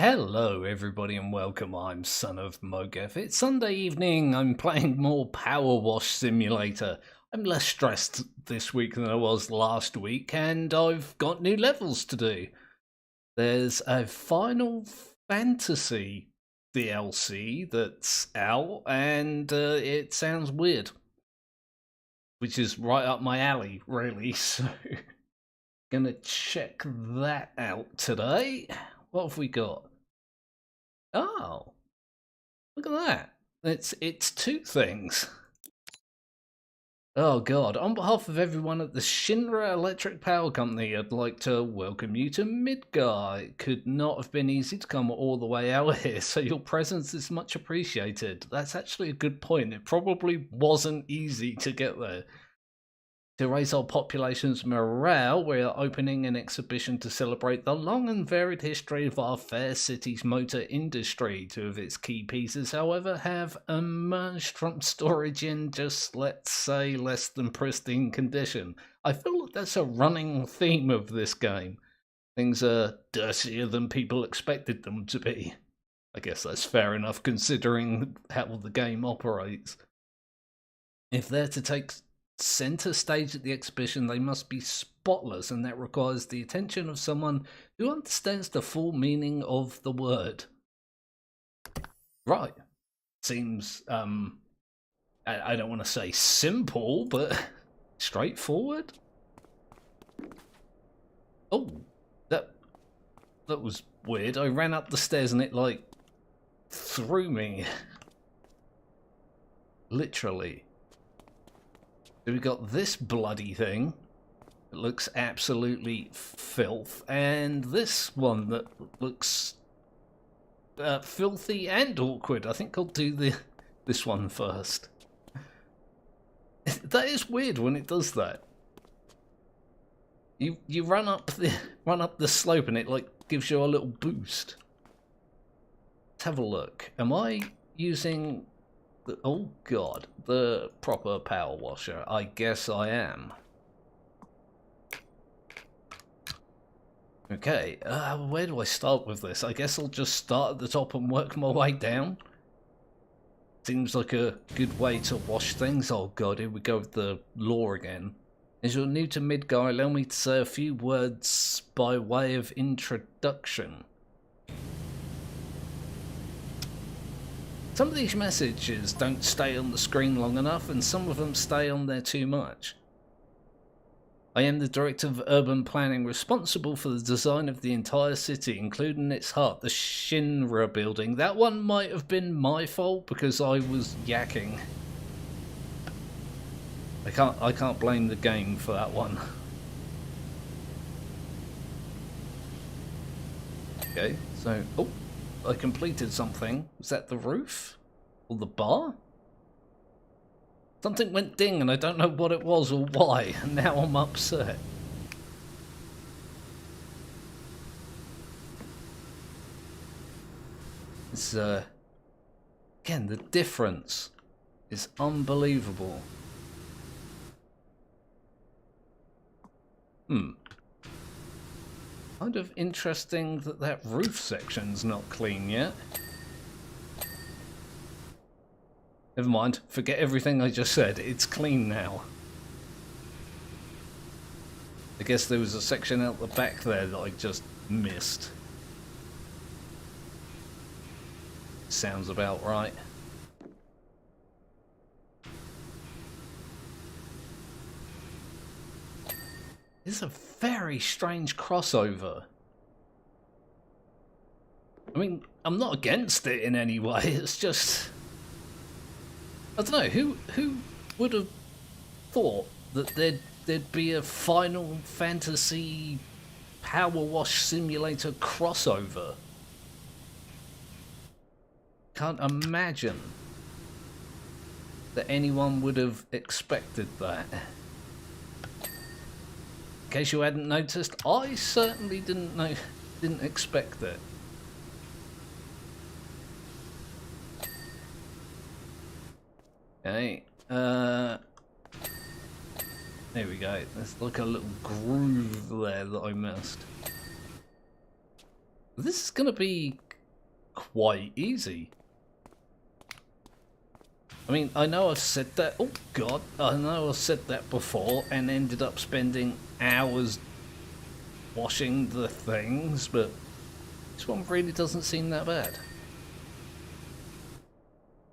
Hello everybody and welcome, I'm Son of Mogef. It's Sunday evening, I'm playing more Powerwash Simulator. I'm less stressed this week than I was last week and I've got new levels to do. There's a Final Fantasy DLC that's out and it sounds weird. Which is right up my alley, really, so gonna check that out today. What have we got? Oh, look at that. It's two things. Oh god, on behalf of everyone at the Shinra Electric Power Company, I'd like to welcome you to Midgar. It could not have been easy to come all the way out here, so your presence is much appreciated. That's actually a good point. It probably wasn't easy to get there. To raise our population's morale, we are opening an exhibition to celebrate the long and varied history of our fair city's motor industry. Two of its key pieces, however, have emerged from storage in just, let's say, less than pristine condition. I feel like that's a running theme of this game. Things are dirtier than people expected them to be. I guess that's fair enough considering how the game operates. If they're to take center stage at the exhibition, they must be spotless, and that requires the attention of someone who understands the full meaning of the word. Right. Seems, I don't want to say simple, but straightforward? Oh, that was weird. I ran up the stairs and it, like, threw me. Literally. So we got this bloody thing. It looks absolutely filth, and this one that looks filthy and awkward. I think I'll do this one first. That is weird when it does that. You run up the slope and it like gives you a little boost. Let's have a look. Am I using oh god, the proper power washer? I guess I am. Okay, where do I start with this? I guess I'll just start at the top and work my way down. Seems like a good way to wash things. Oh god, here we go with the law again. As you're new to Midgar, allow me to say a few words by way of introduction. Some of these messages don't stay on the screen long enough, and some of them stay on there too much. I am the Director of Urban Planning, responsible for the design of the entire city, including its heart, the Shinra building. That one might have been my fault because I was yakking. I can't blame the game for that one. Okay, so oh, I completed something. Was that the roof? Or the bar? Something went ding and I don't know what it was or why, and now I'm upset. It's, again, the difference is unbelievable. Kind of interesting that that roof section's not clean yet. Never mind, forget everything I just said, it's clean now. I guess there was a section out the back there that I just missed. Sounds about right. It's a very strange crossover. I mean, I'm not against it in any way, it's just... I don't know, who would have thought that there'd be a Final Fantasy Powerwash Simulator crossover? Can't imagine that anyone would have expected that. In case you hadn't noticed, I certainly didn't expect it. Okay, there we go. There's like a little groove there that I missed. This is gonna be quite easy. I mean, I know I've said that, oh god, I know I've said that before and ended up spending hours washing the things, but this one really doesn't seem that bad.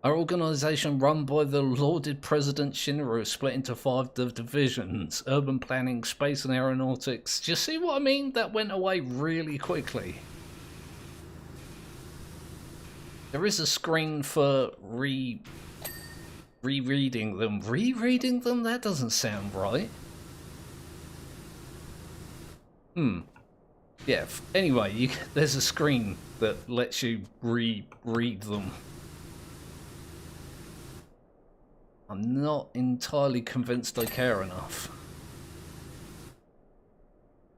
Our organisation, run by the lauded President Shinra, is split into 5 divisions: urban planning, space and aeronautics. Do you see what I mean? That went away really quickly. There is a screen for rereading them. Rereading them? That doesn't sound right. Yeah, anyway, there's a screen that lets you reread them. I'm not entirely convinced I care enough.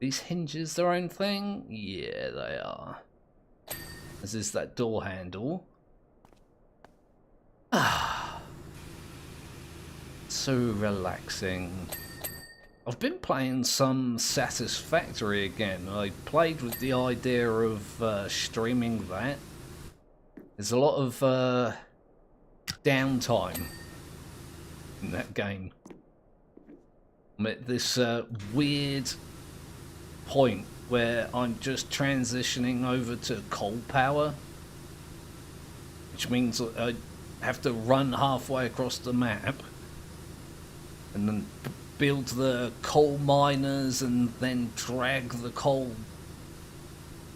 These hinges their own thing? Yeah, they are. As is that door handle. Ah, so relaxing. I've been playing some Satisfactory again. I played with the idea of streaming that. There's a lot of downtime in that game. I'm at this weird point where I'm just transitioning over to coal power, which means I have to run halfway across the map and then build the coal miners and then drag the coal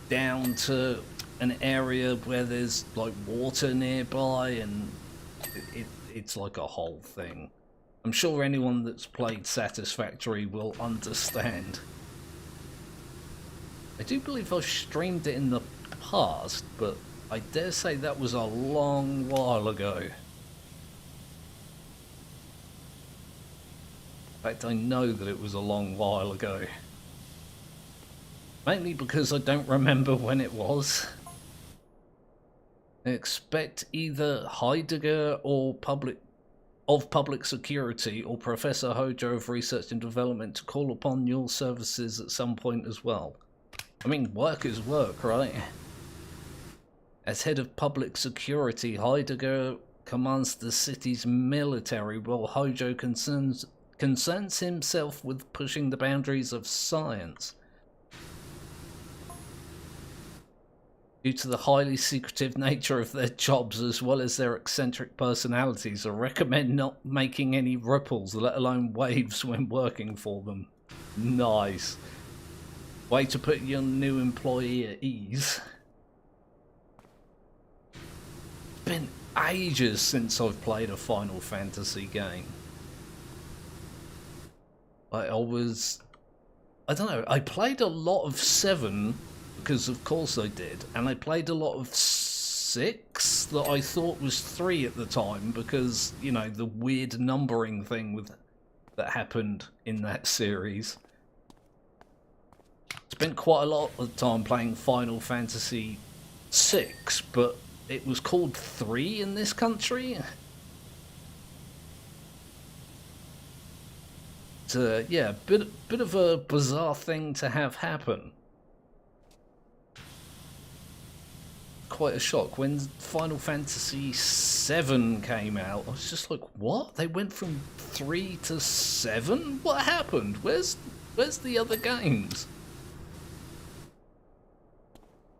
down to an area where there's like water nearby, and it's like a whole thing. I'm sure anyone that's played Satisfactory will understand. I do believe I've streamed it in the past, but I dare say that was a long while ago. In fact, I know that it was a long while ago. Mainly because I don't remember when it was. I expect either Heidegger or Public Security or Professor Hojo of Research and Development to call upon your services at some point as well. I mean, work is work, right? As head of Public Security, Heidegger commands the city's military, while Hojo concerns himself with pushing the boundaries of science. Due to the highly secretive nature of their jobs as well as their eccentric personalities, I recommend not making any ripples, let alone waves, when working for them. Nice. Way to put your new employee at ease. It's been ages since I've played a Final Fantasy game. I don't know, I played a lot of 7, because of course I did, and I played a lot of 6 that I thought was 3 at the time, because, you know, the weird numbering thing that happened in that series. Spent quite a lot of time playing Final Fantasy 6, but it was called 3 in this country. Yeah, bit of a bizarre thing to have happen. Quite a shock. When Final Fantasy 7 came out, I was just like, what? They went from 3 to 7? What happened? Where's the other games?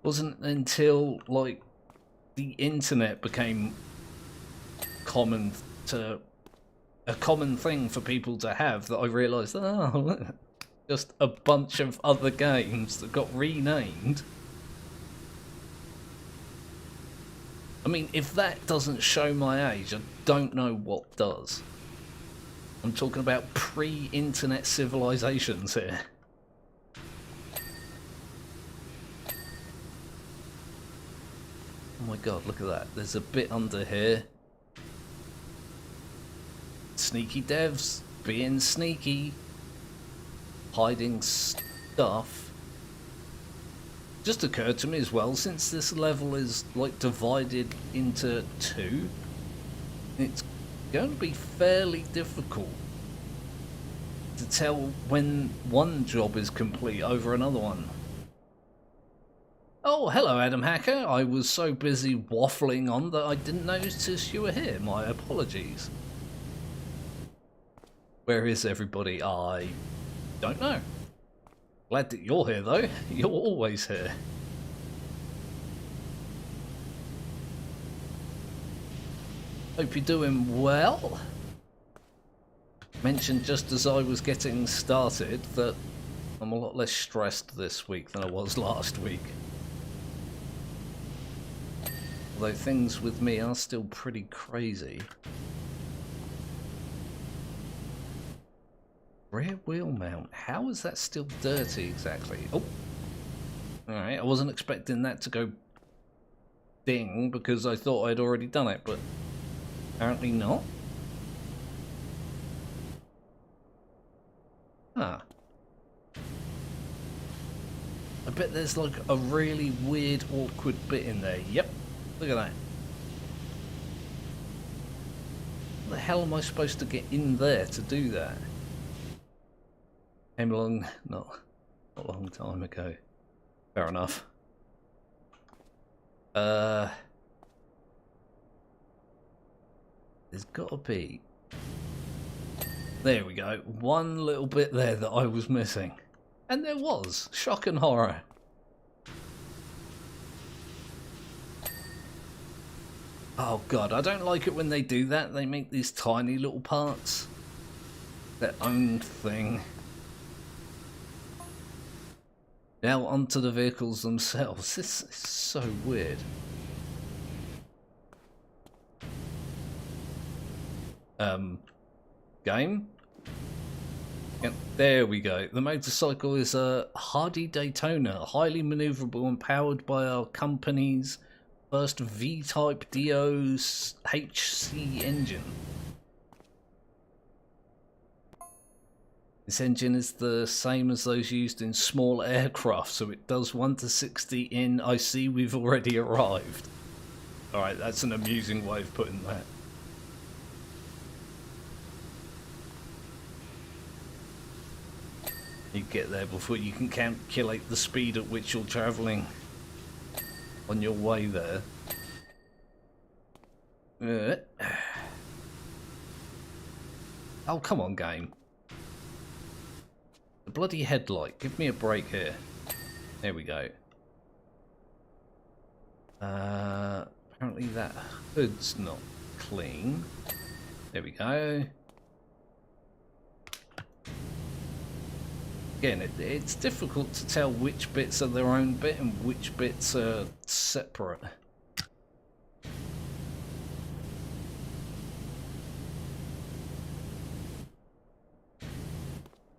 Wasn't until, like, the internet became a common thing for people to have that I realised, oh, just a bunch of other games that got renamed. I mean, if that doesn't show my age, I don't know what does. I'm talking about pre-internet civilizations here. Oh my god, look at that. There's a bit under here. Sneaky devs, being sneaky, hiding stuff. Just occurred to me as well, since this level is like divided into 2, it's going to be fairly difficult to tell when one job is complete over another one. Oh, hello, Adam Hacker. I was so busy waffling on that I didn't notice you were here. My apologies. Where is everybody? I don't know. Glad that you're here, though. You're always here. Hope you're doing well. Mentioned just as I was getting started that I'm a lot less stressed this week than I was last week. Although things with me are still pretty crazy. Rear wheel mount. How is that still dirty exactly? Oh. Alright, I wasn't expecting that to go ding because I thought I'd already done it, but apparently not. Huh. I bet there's like a really weird, awkward bit in there. Yep. Look at that. How the hell am I supposed to get in there to do that? Came along not a long time ago. Fair enough. There's got to be. There we go. One little bit there that I was missing. And there was. Shock and horror. Oh god, I don't like it when they do that. They make these tiny little parts their own thing. Now onto the vehicles themselves. This is so weird. Game? Yep, there we go. The motorcycle is a Hardy Daytona, highly maneuverable and powered by our company's first V-Type DO's HC engine. This engine is the same as those used in small aircraft, so it does 1 to 60 in I see we've already arrived. Alright, that's an amusing way of putting that. You get there before you can calculate the speed at which you're travelling on your way there. Oh, come on, game. The bloody headlight. Give me a break here. There we go. Apparently that hood's not clean. There we go. Again, it's difficult to tell which bits are their own bit and which bits are separate.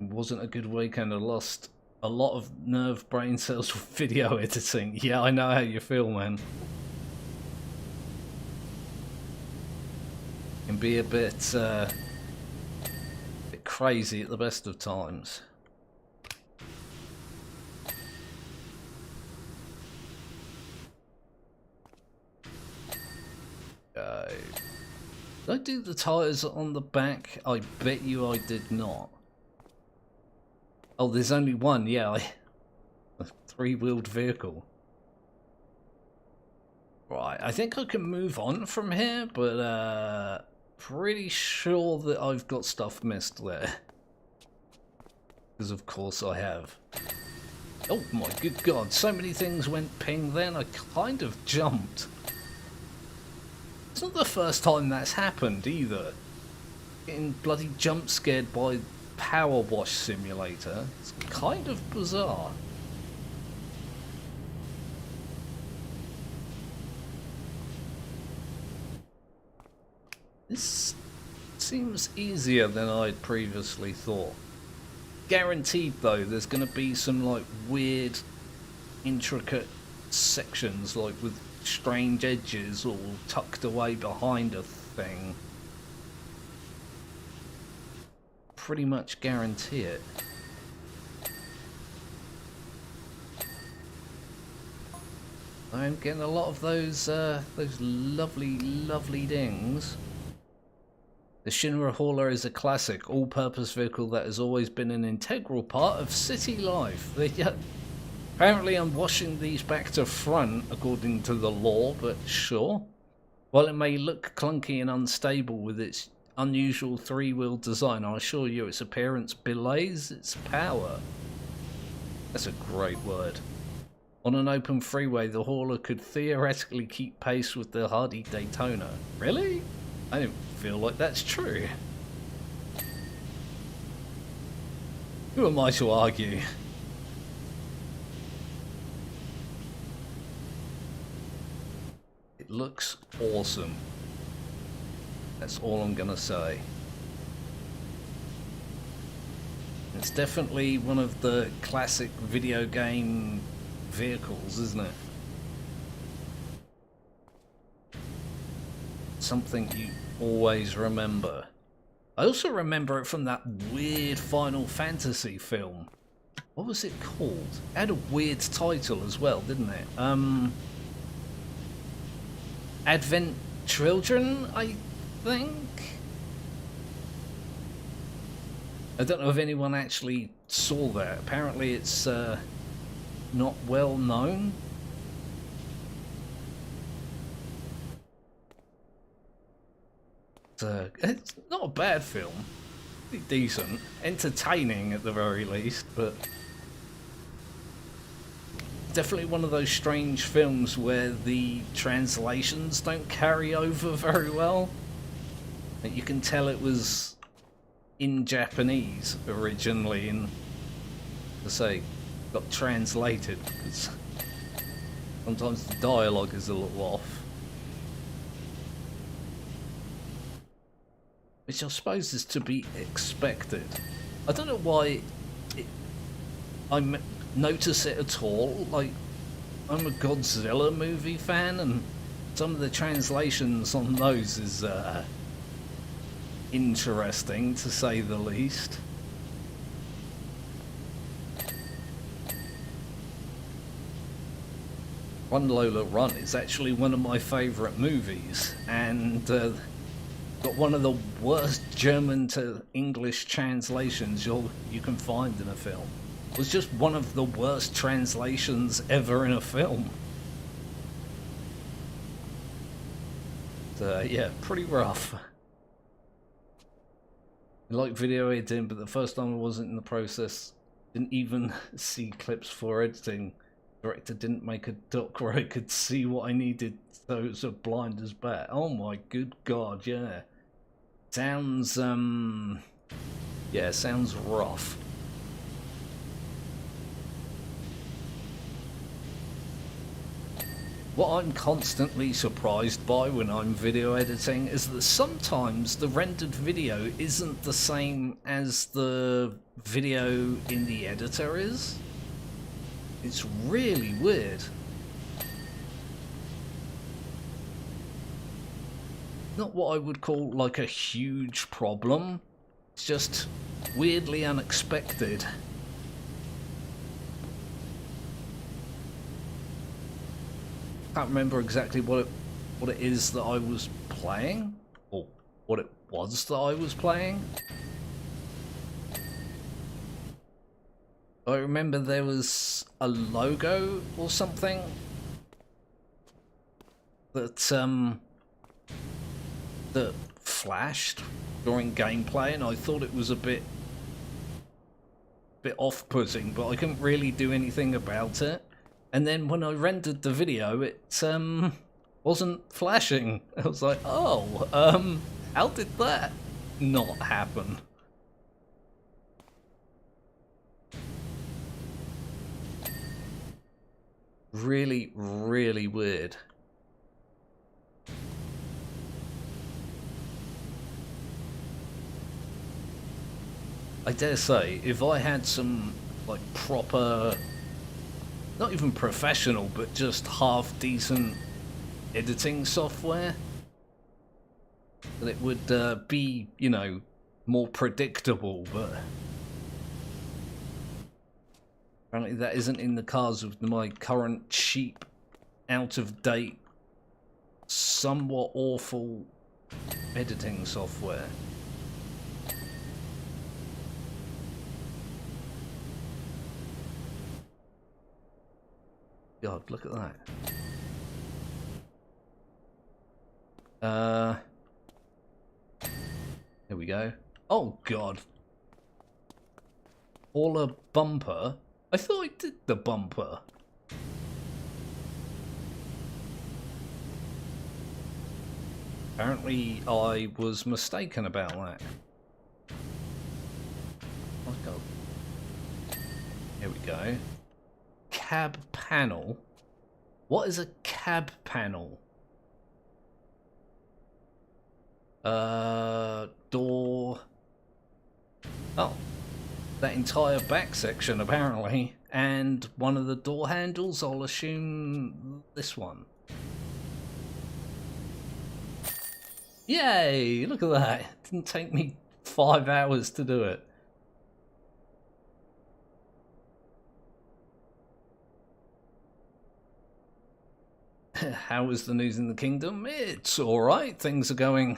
It wasn't a good weekend. I lost a lot of nerve brain cells with video editing. Yeah, I know how you feel, man. It can be a bit crazy at the best of times. Did I do the tyres on the back? I bet you I did not. Oh, there's only one, yeah. A three-wheeled vehicle. Right, I think I can move on from here, but pretty sure that I've got stuff missed there. Because of course I have. Oh my good god, so many things went ping then, I kind of jumped. It's not the first time that's happened either. Getting bloody jump scared by Powerwash Simulator. It's kind of bizarre. This seems easier than I'd previously thought. Guaranteed though, there's going to be some like weird, intricate sections like with strange edges all tucked away behind a thing. Pretty much guarantee it. I'm getting a lot of those lovely dings. The Shinra Hauler is a classic, all-purpose vehicle that has always been an integral part of city life. Apparently I'm washing these back to front according to the law, but sure. While it may look clunky and unstable with its unusual three-wheel design, I assure you its appearance belies its power. That's a great word. On an open freeway, the hauler could theoretically keep pace with the hardy Daytona. Really? I don't feel like that's true. Who am I to argue? It looks awesome. That's all I'm gonna say. It's definitely one of the classic video game vehicles, isn't it? Something you always remember. I also remember it from that weird Final Fantasy film. What was it called? It had a weird title as well, didn't it? Advent Children, I think? I don't know if anyone actually saw that. Apparently it's not well known. It's not a bad film. Pretty decent. Entertaining at the very least, but definitely one of those strange films where the translations don't carry over very well. You can tell it was in Japanese originally and, to say, got translated because sometimes the dialogue is a little off. Which I suppose is to be expected. I don't know why I notice it at all. Like, I'm a Godzilla movie fan, and some of the translations on those is interesting, to say the least. Run Lola Run is actually one of my favourite movies, and got one of the worst German to English translations you can find in a film. It was just one of the worst translations ever in a film. Yeah, pretty rough. I like video editing, but the first time I wasn't in the process, didn't even see clips for editing. Director didn't make a doc where I could see what I needed, so it was a blind as bat. Oh my good god, yeah. Sounds, yeah, sounds rough. What I'm constantly surprised by when I'm video editing is that sometimes the rendered video isn't the same as the video in the editor is. It's really weird. Not what I would call like a huge problem. It's just weirdly unexpected. Can't remember exactly what it is that I was playing, or what it was that I was playing. I remember there was a logo or something that that flashed during gameplay, and I thought it was a bit off-putting, but I couldn't really do anything about it. And then when I rendered the video, it wasn't flashing. I was like, oh, how did that not happen? Really, really weird. I dare say, if I had some, like, proper, not even professional, but just half-decent editing software, that it would be, you know, more predictable, but apparently that isn't in the cards with my current cheap, out-of-date, somewhat awful editing software. God, look at that. Here we go. Oh God. All a bumper? I thought I did the bumper. Apparently I was mistaken about that. Oh God. Here we go. Cab panel. What is a cab panel? Door. Oh, that entire back section apparently, and one of the door handles. I'll assume this one. Yay! Look at that. It didn't take me 5 hours to do it. How is the news in the kingdom? It's alright. Things are going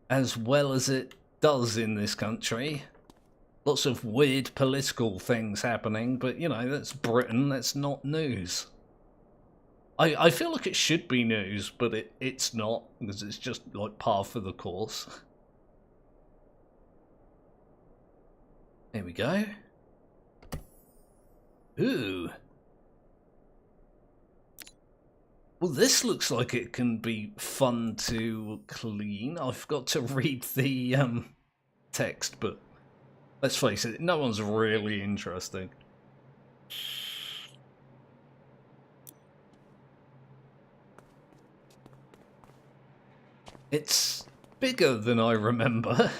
as well as it does in this country. Lots of weird political things happening, but you know, that's Britain, that's not news. I feel like it should be news, but it's not, because it's just like par for the course. There we go. Ooh. Well, this looks like it can be fun to clean. I've got to read the text, but let's face it, no one's really interesting. It's bigger than I remember.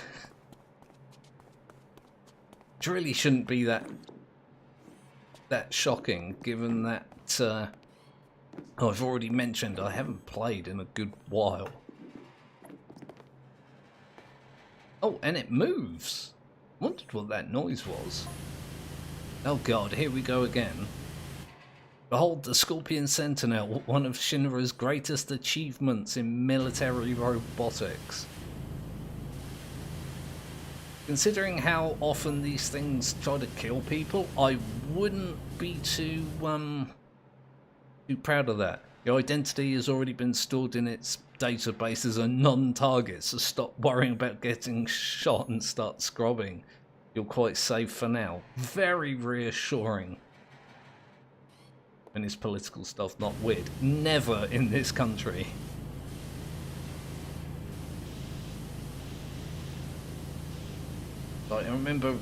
Which really shouldn't be that shocking, given that I've already mentioned I haven't played in a good while. Oh, and it moves. Wondered what that noise was. Oh God, here we go again. Behold the Scorpion Sentinel, one of Shinra's greatest achievements in military robotics. Considering how often these things try to kill people, I wouldn't be too proud of that. Your identity has already been stored in its database as a non-target, so stop worrying about getting shot and start scrubbing. You're quite safe for now. Very reassuring. And his political stuff not weird. Never in this country. I remember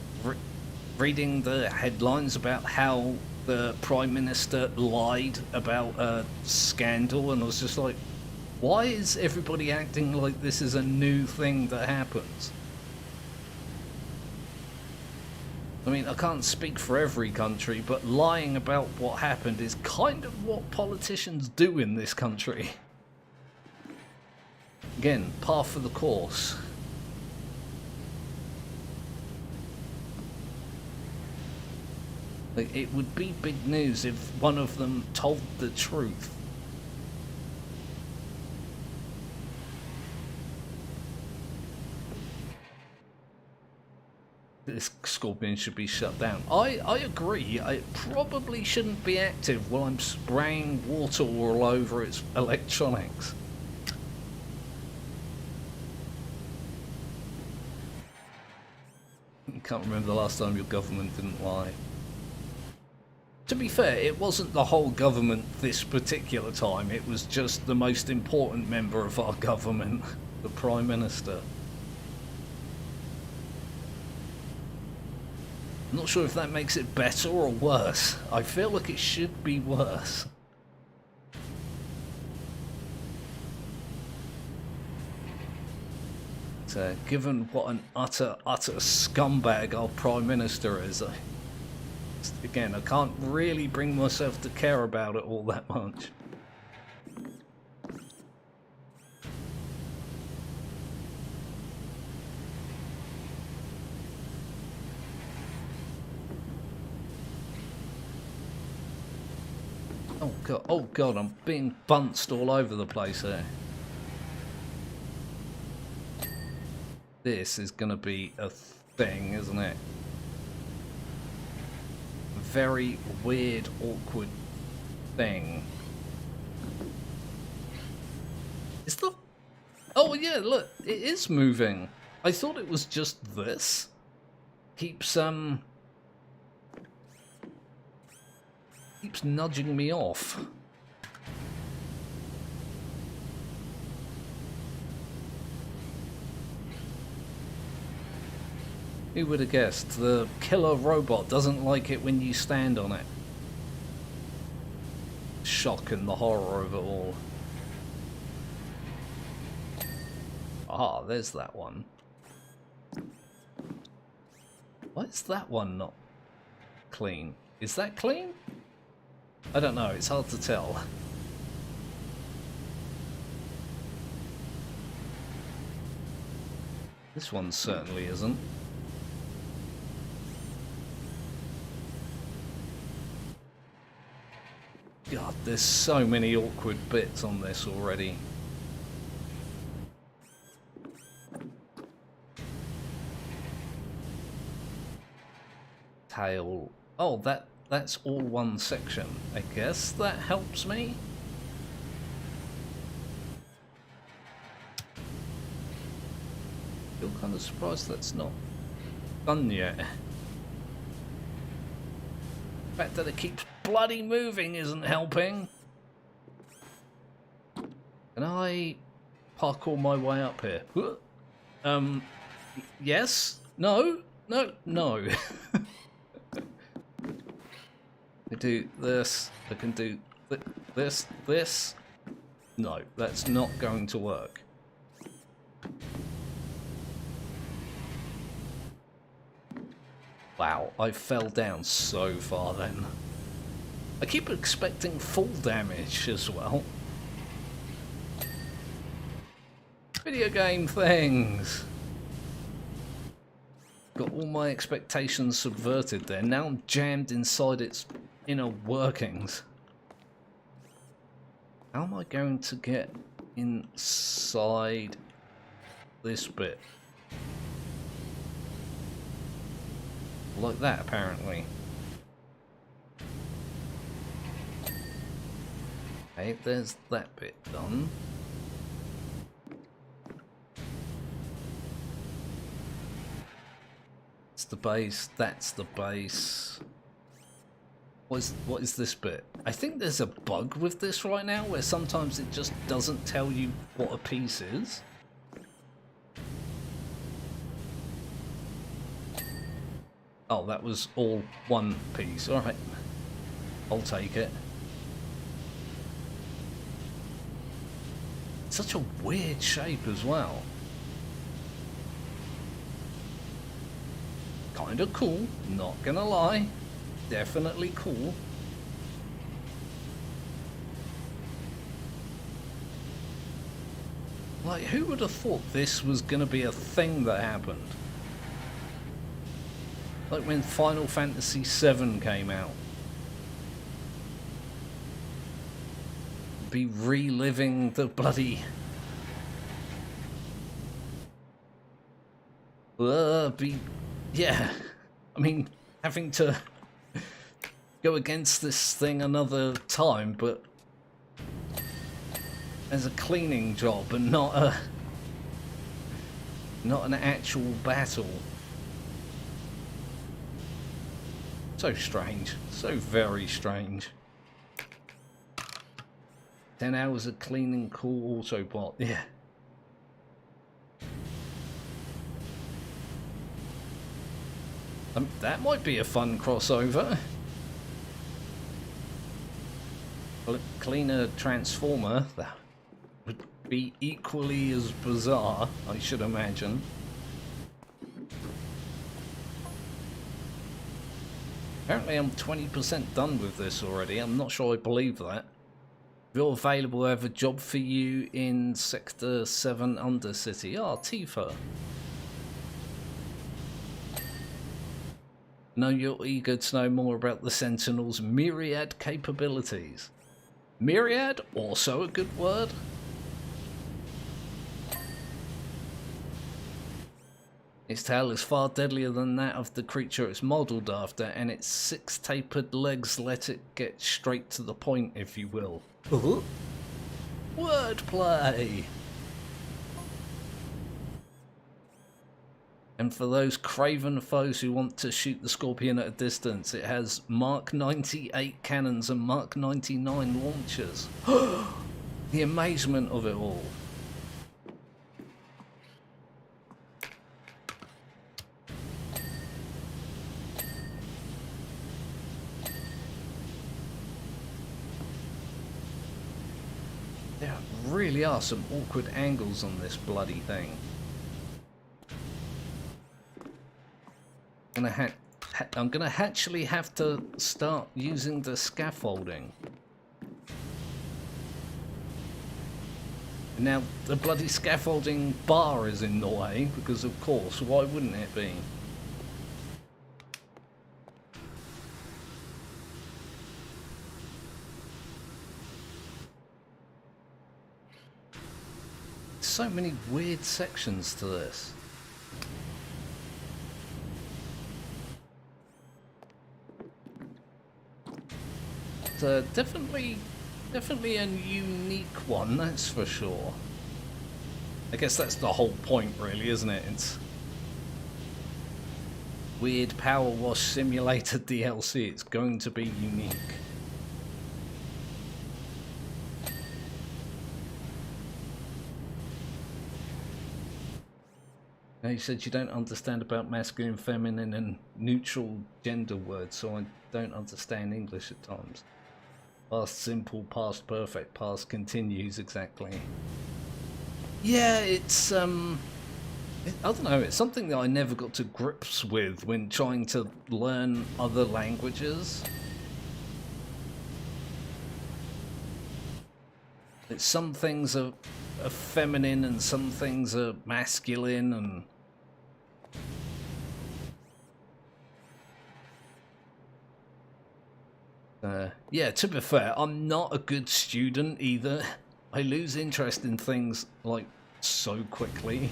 reading the headlines about how the Prime Minister lied about a scandal, and I was just like, why is everybody acting like this is a new thing that happens? I mean, I can't speak for every country, but lying about what happened is kind of what politicians do in this country. Again, par for the course. Like, it would be big news if one of them told the truth. This Scorpion should be shut down. I agree. It probably shouldn't be active while I'm spraying water all over its electronics. I can't remember the last time your government didn't lie. To be fair, it wasn't the whole government this particular time. It was just the most important member of our government, the Prime Minister. I'm not sure if that makes it better or worse. I feel like it should be worse. So, given what an utter scumbag our Prime Minister is, again, I can't really bring myself to care about it all that much. Oh god, I'm being bounced all over the place here. This is gonna be a thing, isn't it? very weird, awkward thing. Is the... Oh yeah, look, it is moving. I thought it was just this. Keeps nudging me off. Who would have guessed? The killer robot doesn't like it when you stand on it. Shock and the horror of it all. Ah, there's that one. Why is that one not clean? Is that clean? I don't know, it's hard to tell. This one certainly isn't. God, there's so many awkward bits on this already. Tail. Oh, that's all one section. I guess that helps me. Feel kind of surprised that's not done yet. The fact that it keeps bloody moving isn't helping. Can I parkour my way up here? Yes? No? No? No. I can do this. I can do this. No, that's not going to work. Wow, I fell down so far then. I keep expecting full damage as well. Video game things. Got all my expectations subverted there. Now I'm jammed inside its inner workings. How am I going to get inside this bit? Like that, apparently. Okay, there's that bit done. It's the base, that's the base. What is this bit? I think there's a bug with this right now where sometimes it just doesn't tell you what a piece is. Oh, that was all one piece. Alright. I'll take it. Such a weird shape as well. Kinda cool, not gonna lie. Definitely cool. Like, who would have thought this was gonna be a thing that happened? Like when Final Fantasy VII came out. Be reliving the bloody... Yeah. I mean, having to go against this thing another time, but as a cleaning job and not an actual battle. So strange. So very strange. 10 hours of cleaning, cool Autobot. Yeah. That might be a fun crossover. Clean a Transformer. That would be equally as bizarre, I should imagine. Apparently I'm 20% done with this already. I'm not sure I believe that. If you're available, I have a job for you in Sector 7 Undercity. Ah, Tifa. Know you're eager to know more about the Sentinel's myriad capabilities. Myriad? Also a good word? Its tail is far deadlier than that of the creature it's modelled after, and its 6 tapered legs let it get straight to the point, if you will. Wordplay! And for those craven foes who want to shoot the Scorpion at a distance, it has Mark 98 cannons and Mark 99 launchers. The amazement of it all. There really are some awkward angles on this bloody thing. I'm gonna actually have to start using the scaffolding. Now the bloody scaffolding bar is in the way, because of course, why wouldn't it be? So many weird sections to this. Definitely a unique one, that's for sure. I guess that's the whole point, really, isn't it? It's weird Powerwash Simulator DLC. It's going to be unique. Now, you said you don't understand about masculine, feminine, and neutral gender words, so I don't understand English at times. Past simple, past perfect, past continues, exactly. Yeah, it's, I don't know, it's something that I never got to grips with when trying to learn other languages. It's some things are feminine and some things are masculine, and yeah, to be fair, I'm not a good student either. I lose interest in things like so quickly.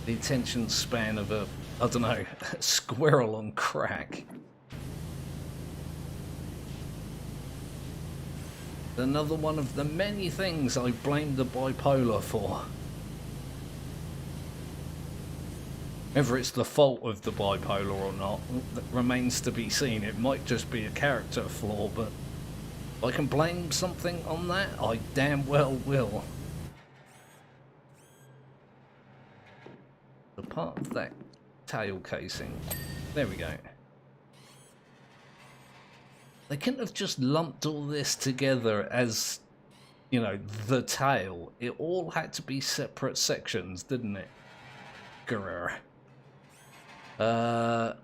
The attention span of a, I don't know, a squirrel on crack. Another one of the many things I blame the bipolar for. Whether it's the fault of the bipolar or not, that remains to be seen. It might just be a character flaw, but if I can blame something on that, I damn well will. The part of that tail casing. There we go. They couldn't have just lumped all this together as, you know, the tail. It all had to be separate sections, didn't it? Grr. Now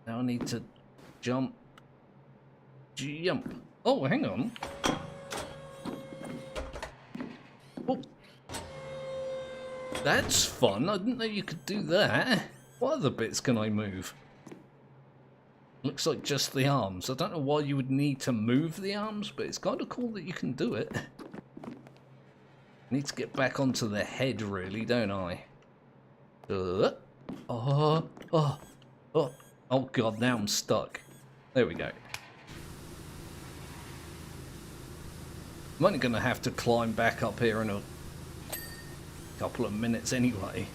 I need to jump. Jump. Oh, hang on. Oh. That's fun. I didn't know you could do that. What other bits can I move? Looks like just the arms. I don't know why you would need to move the arms, but it's kind of cool that you can do it. Need to get back onto the head, really, don't I? Oh god, now I'm stuck. There we go. I'm only going to have to climb back up here in a couple of minutes anyway.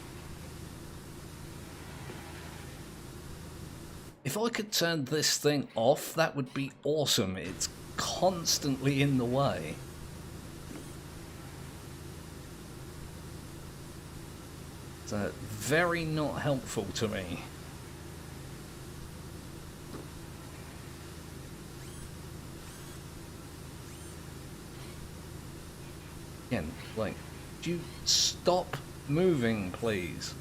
If I could turn this thing off, that would be awesome. It's constantly in the way. It's very not helpful to me. Again, like, do you stop moving, please?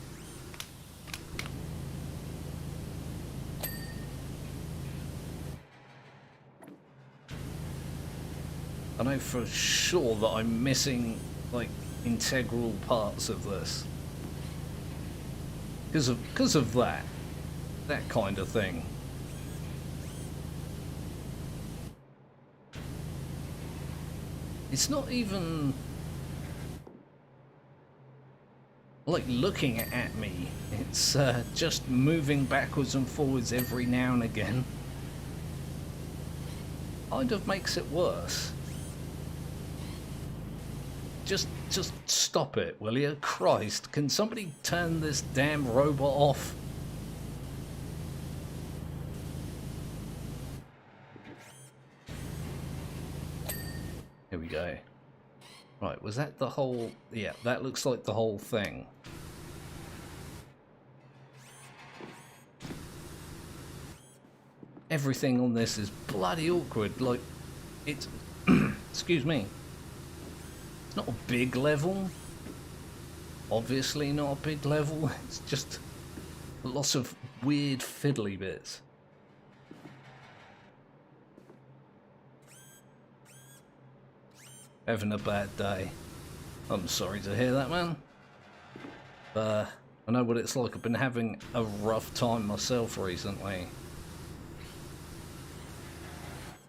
I know for sure that I'm missing, like, integral parts of this. Because of that kind of thing. It's not even like looking at me. It's just moving backwards and forwards every now and again. Kind of makes it worse. Just stop it, will you? Christ, can somebody turn this damn robot off? Here we go. Right, was that the whole... Yeah, that looks like the whole thing. Everything on this is bloody awkward. Like, it's... excuse me. It's not a big level. Obviously not a big level. It's just lots of weird fiddly bits. Having a bad day. I'm sorry to hear that, man. I know what it's like. I've been having a rough time myself recently.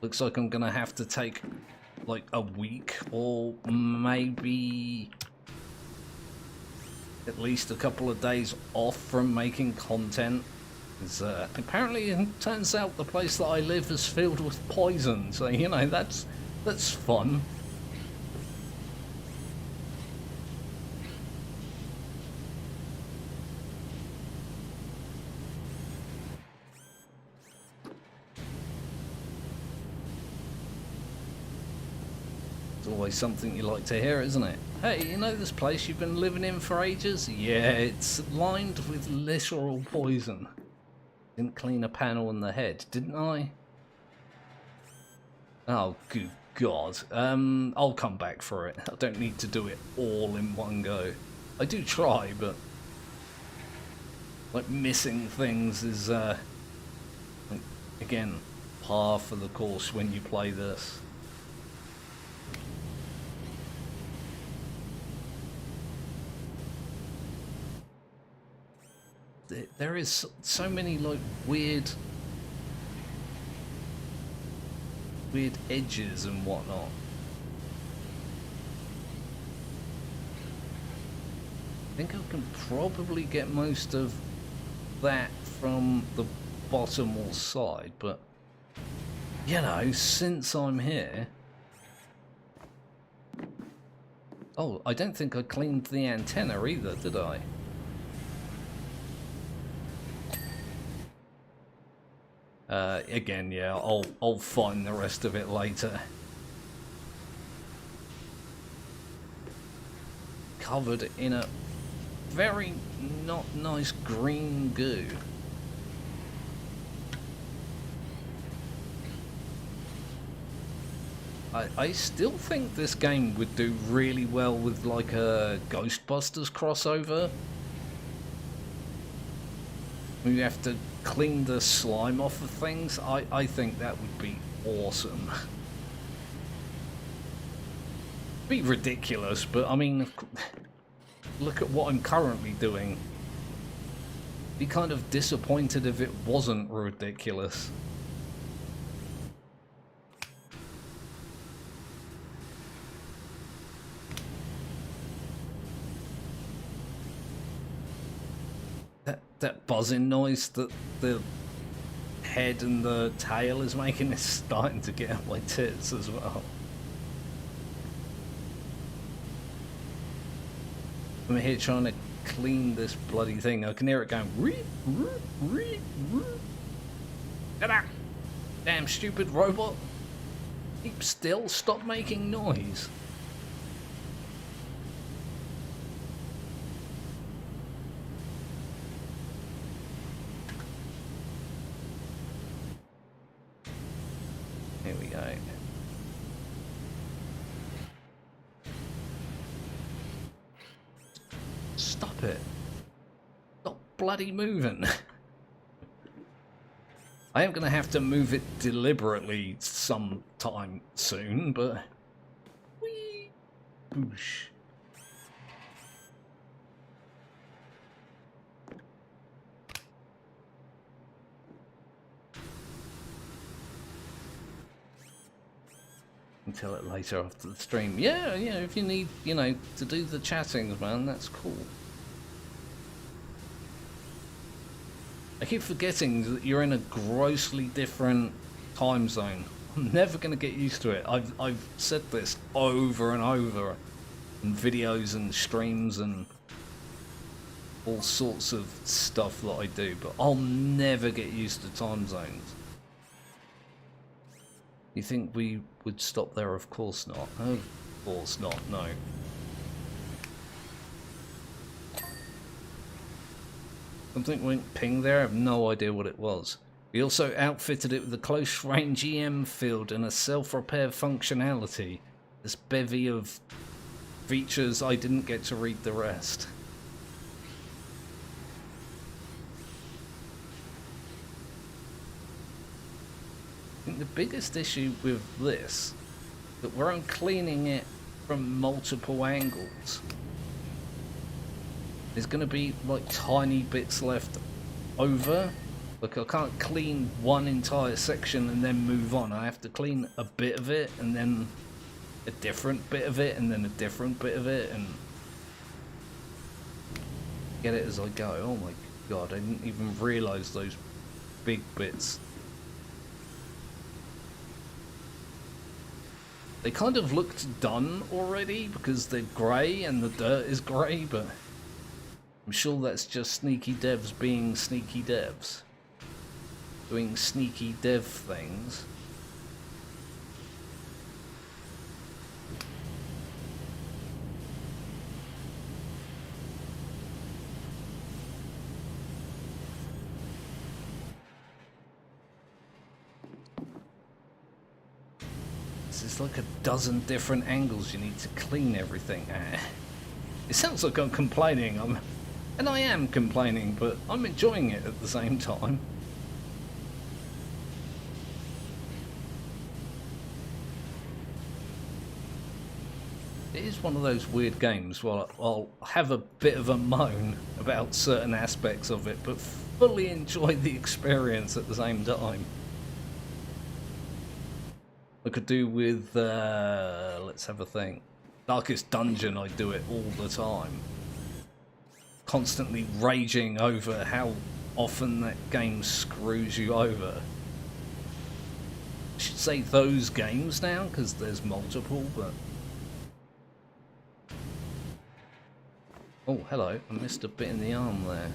Looks like I'm gonna have to take like a week or maybe at least a couple of days off from making content. Apparently it turns out the place that I live is filled with poison, so you know, that's fun. Always something you like to hear, isn't it? Hey, you know this place you've been living in for ages? Yeah, it's lined with literal poison. Didn't clean a panel in the head, didn't I? Oh, good God. I'll come back for it. I don't need to do it all in one go. I do try, but like missing things is like, again, par for the course when you play this. There is so many like weird edges and whatnot. I think I can probably get most of that from the bottom or side, but you know, since I'm here... Oh, I don't think I cleaned the antenna either, did I? Again, yeah, I'll find the rest of it later. Covered in a very not nice green goo. I still think this game would do really well with like a Ghostbusters crossover. You have to clean the slime off of things. I think that would be awesome. Be ridiculous, but I mean, look at what I'm currently doing. Be kind of disappointed if it wasn't ridiculous. That buzzing noise that the head and the tail is making is starting to get up my tits as well. I'm here trying to clean this bloody thing. I can hear it going. Damn stupid robot. Keep still, stop making noise. Here we go. Stop it. Stop bloody moving. I am going to have to move it deliberately sometime soon, but... Whee! Boosh. tell it later after the stream. Yeah, if you need, to do the chattings, man, that's cool. I keep forgetting that you're in a grossly different time zone. I'm never going to get used to it. I've said this over and over in videos and streams and all sorts of stuff that I do, but I'll never get used to time zones. You think we would stop there? Of course not. Of course not, no. Something went ping there, I have no idea what it was. We also outfitted it with a close range EM field and a self-repair functionality. This bevy of features, I didn't get to read the rest. I think the biggest issue with this, that we're uncleaning it from multiple angles. There's going to be like tiny bits left over. Like I can't clean one entire section and then move on. I have to clean a bit of it and then a different bit of it and then a different bit of it and get it as I go. Oh my god, I didn't even realise those big bits. They kind of looked done already because they're grey and the dirt is grey, but I'm sure that's just sneaky devs being sneaky devs. Doing sneaky dev things. This is like a dozen different angles you need to clean everything at. It sounds like I'm complaining, and I am complaining, but I'm enjoying it at the same time. It is one of those weird games where I'll have a bit of a moan about certain aspects of it, but fully enjoy the experience at the same time. I could do with, let's have a think. Darkest Dungeon, I do it all the time. Constantly raging over how often that game screws you over. I should say those games now, because there's multiple, but... Oh, hello. I missed a bit in the arm there.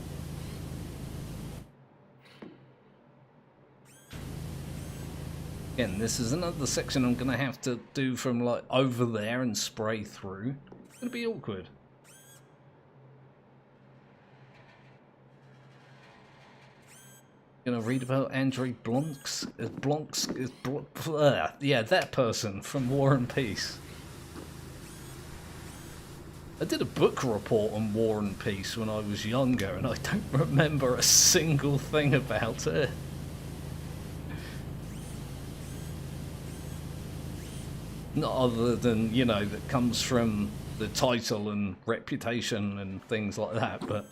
Again, this is another section I'm going to have to do from like over there and spray through. It's going to be awkward. Going to read about Andrei yeah, that person from War and Peace. I did a book report on War and Peace when I was younger, and I don't remember a single thing about it. Not other than, you know, that comes from the title and reputation and things like that, but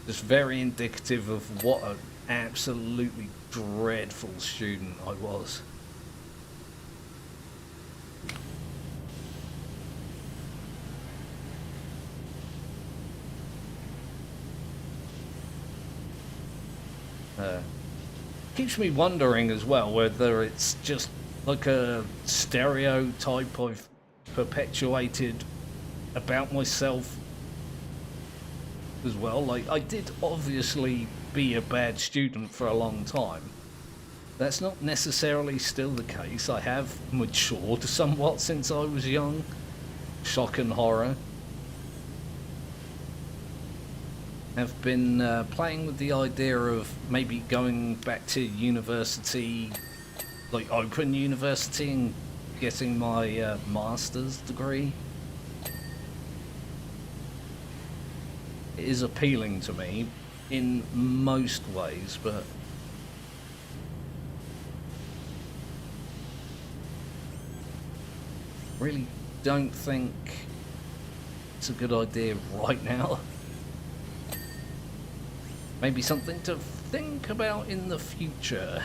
just very indicative of what an absolutely dreadful student I was. Keeps me wondering as well whether it's just like a stereotype I've perpetuated about myself as well. Like, I did obviously be a bad student for a long time. That's not necessarily still the case. I have matured somewhat since I was young. Shock and horror. Have been playing with the idea of maybe going back to university, like open university, and getting my master's degree. It is appealing to me in most ways, but really don't think it's a good idea right now. Maybe something to think about in the future.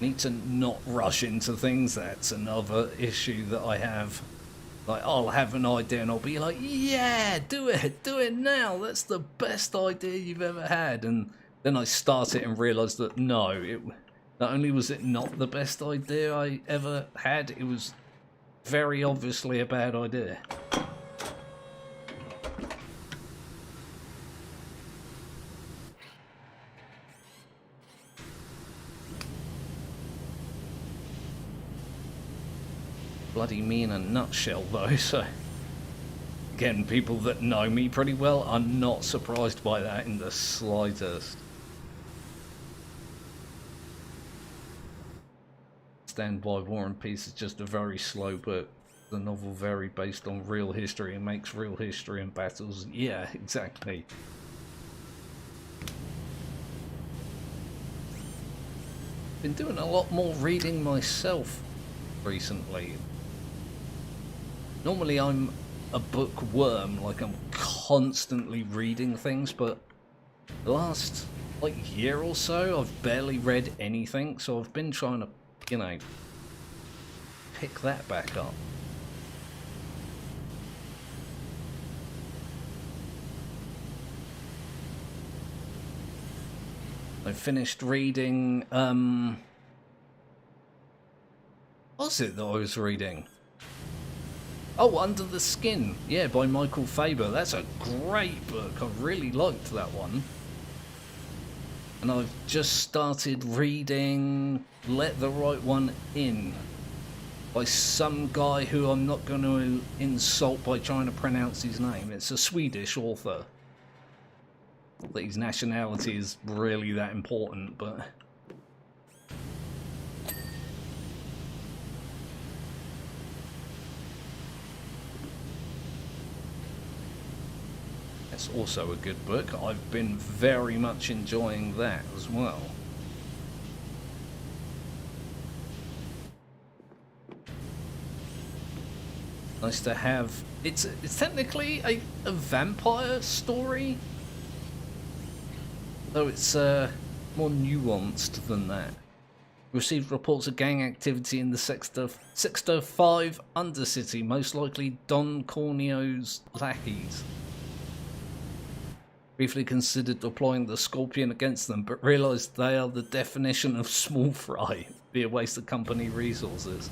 Need to not rush into things. That's another issue that I have. Like, I'll have an idea and I'll be like, yeah, do it now. That's the best idea you've ever had. And then I start it and realise that no, not only was it not the best idea I ever had, it was very obviously a bad idea. Bloody me in a nutshell though, so again, people that know me pretty well are not surprised by that in the slightest. Stand by War and Peace is just a very slow book. The novel very based on real history and makes real history and battles. Yeah, exactly. Been doing a lot more reading myself recently. Normally I'm a bookworm, like I'm constantly reading things, but the last like year or so I've barely read anything, so I've been trying to, you know, pick that back up. I finished reading, what was it that I was reading? Oh, Under the Skin, yeah, by Michael Faber. That's a great book. I really liked that one. And I've just started reading Let the Right One In by some guy who I'm not going to insult by trying to pronounce his name. It's a Swedish author. Not that his nationality is really that important, but... It's also a good book. I've been very much enjoying that as well. Nice to have... It's technically a vampire story, though it's more nuanced than that. Received reports of gang activity in the Sector 5 Undercity, most likely Don Corneo's lackeys. Briefly considered deploying the Scorpion against them, but realised they are the definition of small fry. Be a waste of company resources.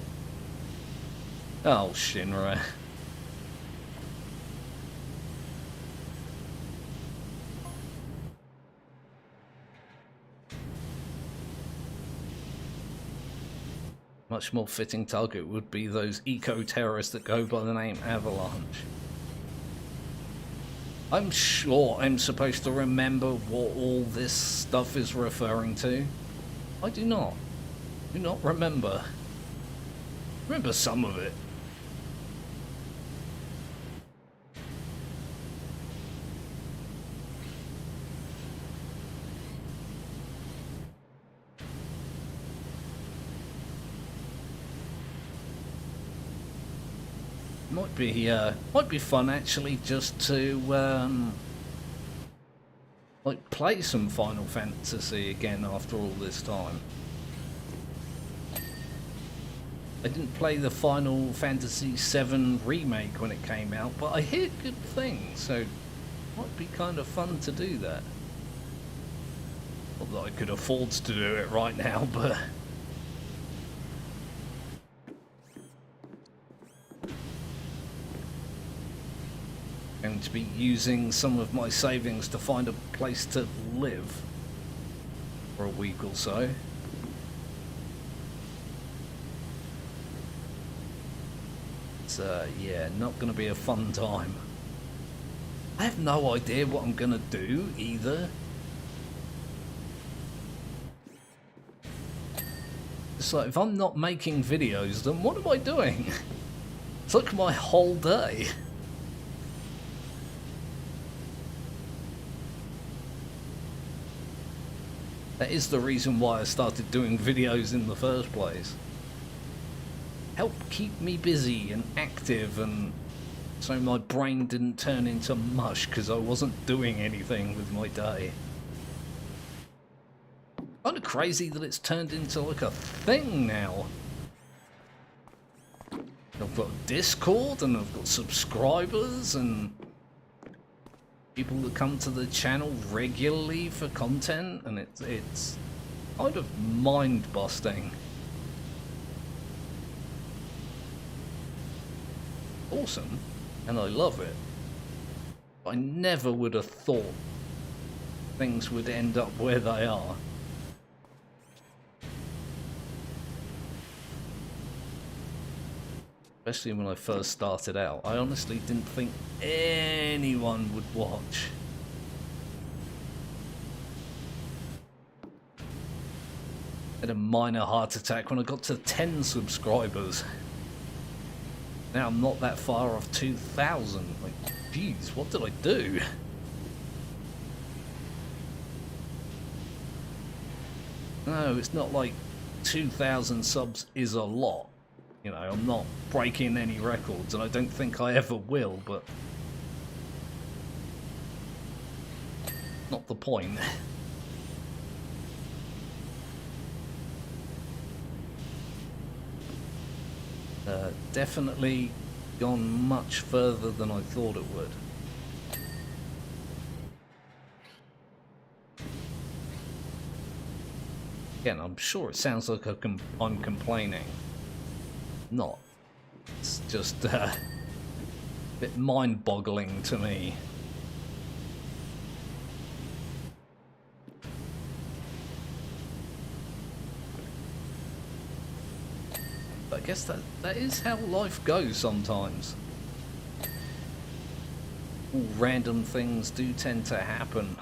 Oh, Shinra. Much more fitting target would be those eco-terrorists that go by the name Avalanche. I'm sure I'm supposed to remember what all this stuff is referring to. I do not. Do not remember. Remember some of it. Might be fun actually just to like play some Final Fantasy again after all this time. I didn't play the Final Fantasy VII remake when it came out, but I hear good things, so it might be kind of fun to do that. Not that I could afford to do it right now, but going to be using some of my savings to find a place to live for a week or so. It's yeah, not going to be a fun time. I have no idea what I'm going to do either. It's like, if I'm not making videos, then what am I doing? It's like my whole day. That is the reason why I started doing videos in the first place. Help keep me busy and active, and so my brain didn't turn into mush because I wasn't doing anything with my day. Kind of crazy that it's turned into like a thing now. I've got Discord and I've got subscribers and people that come to the channel regularly for content, and it's kind of mind-busting. Awesome, and I love it. I never would have thought things would end up where they are. Especially when I first started out. I honestly didn't think anyone would watch. I had a minor heart attack when I got to 10 subscribers. Now I'm not that far off 2,000. Like, jeez, what did I do? No, it's not like 2,000 subs is a lot. You know, I'm not breaking any records, and I don't think I ever will, but not the point. Definitely gone much further than I thought it would. Again, I'm sure it sounds like I'm complaining. Not. It's just a bit mind-boggling to me. But I guess that is how life goes sometimes. All random things do tend to happen.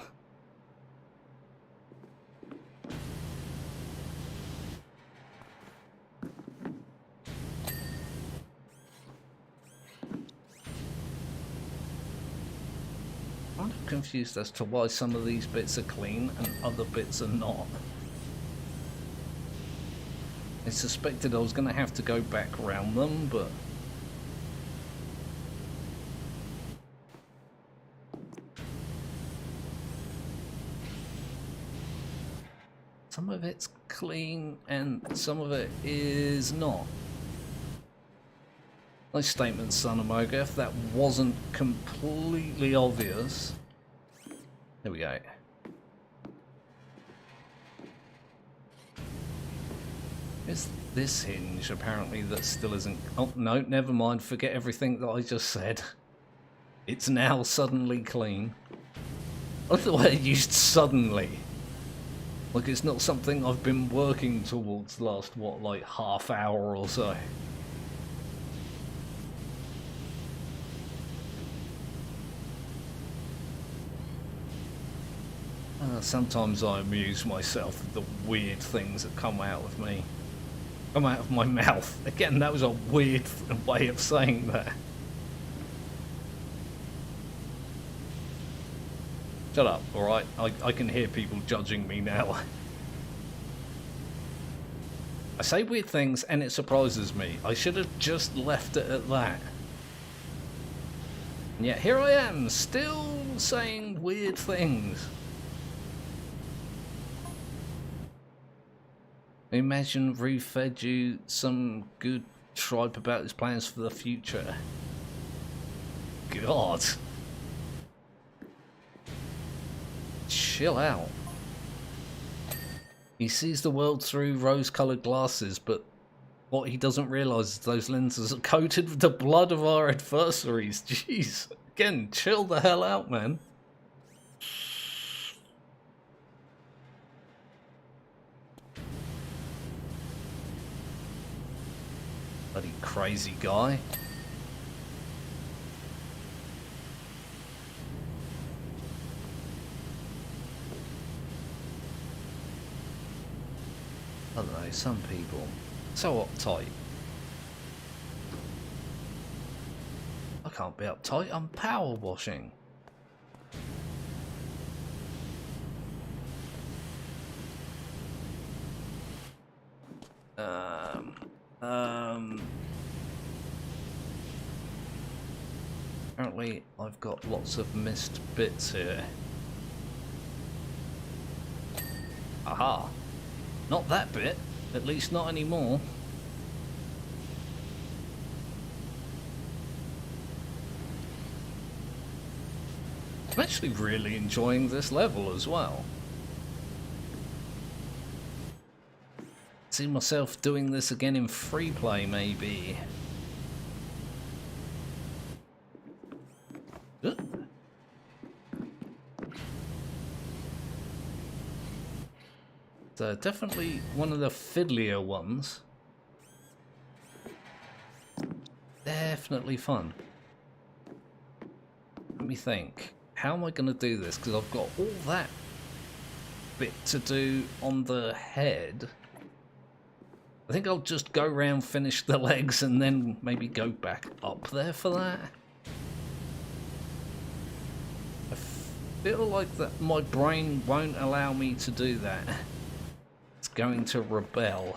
I'm confused as to why some of these bits are clean and other bits are not. I suspected I was going to have to go back around them, but some of it's clean and some of it is not. Nice statement, son of Moga. If that wasn't completely obvious. There we go. Is this hinge apparently that still isn't... Oh, no, never mind. Forget everything that I just said. It's now suddenly clean. I like the way I used suddenly. Like it's not something I've been working towards the last, what, like half hour or so. Sometimes I amuse myself with the weird things that come out of me. Come out of my mouth. Again, that was a weird way of saying that. Shut up, alright? I can hear people judging me now. I say weird things and it surprises me. I should have just left it at that. And yet here I am, still saying weird things. Imagine Rue fed you some good tripe about his plans for the future. God. Chill out. He sees the world through rose-coloured glasses, but what he doesn't realise is those lenses are coated with the blood of our adversaries. Jeez. Again, chill the hell out, man. Bloody crazy guy. I don't know, some people so uptight. I can't be uptight, I'm power washing. Apparently I've got lots of missed bits here. Aha! Not that bit, at least not anymore. I'm actually really enjoying this level as well. See myself doing this again in free play, maybe. So definitely one of the fiddlier ones. Definitely fun. Let me think. How am I going to do this? Because I've got all that bit to do on the head. I think I'll just go around, finish the legs, and then maybe go back up there for that. I feel like that my brain won't allow me to do that. It's going to rebel.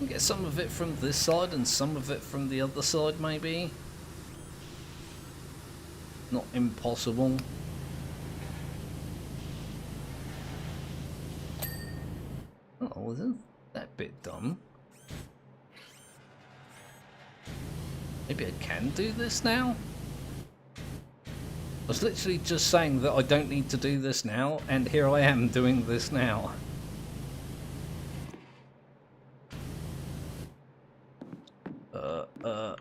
Get some of it from this side and some of it from the other side, maybe. Not impossible. Oh, isn't that bit done? Maybe I can do this now? I was literally just saying that I don't need to do this now, and here I am doing this now.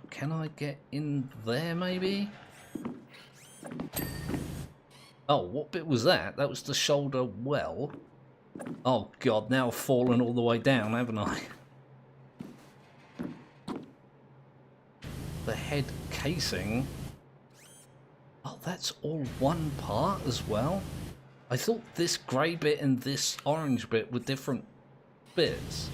Can I get in there, maybe? Oh, what bit was that? That was the shoulder well. Oh god, now I've fallen all the way down, haven't I? The head casing. Oh, that's all one part as well? I thought this grey bit and this orange bit were different bits.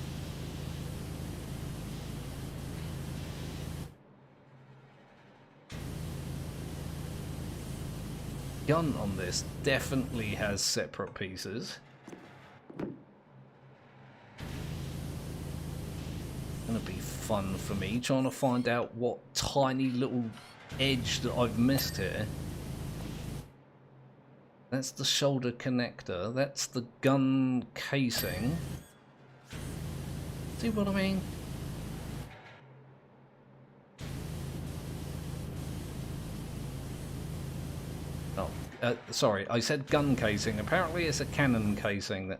Gun on this definitely has separate pieces. Gonna be fun for me trying to find out what tiny little edge that I've missed here. That's the shoulder connector, that's the gun casing. See what I mean? Oh, sorry, I said gun casing. Apparently it's a cannon casing. That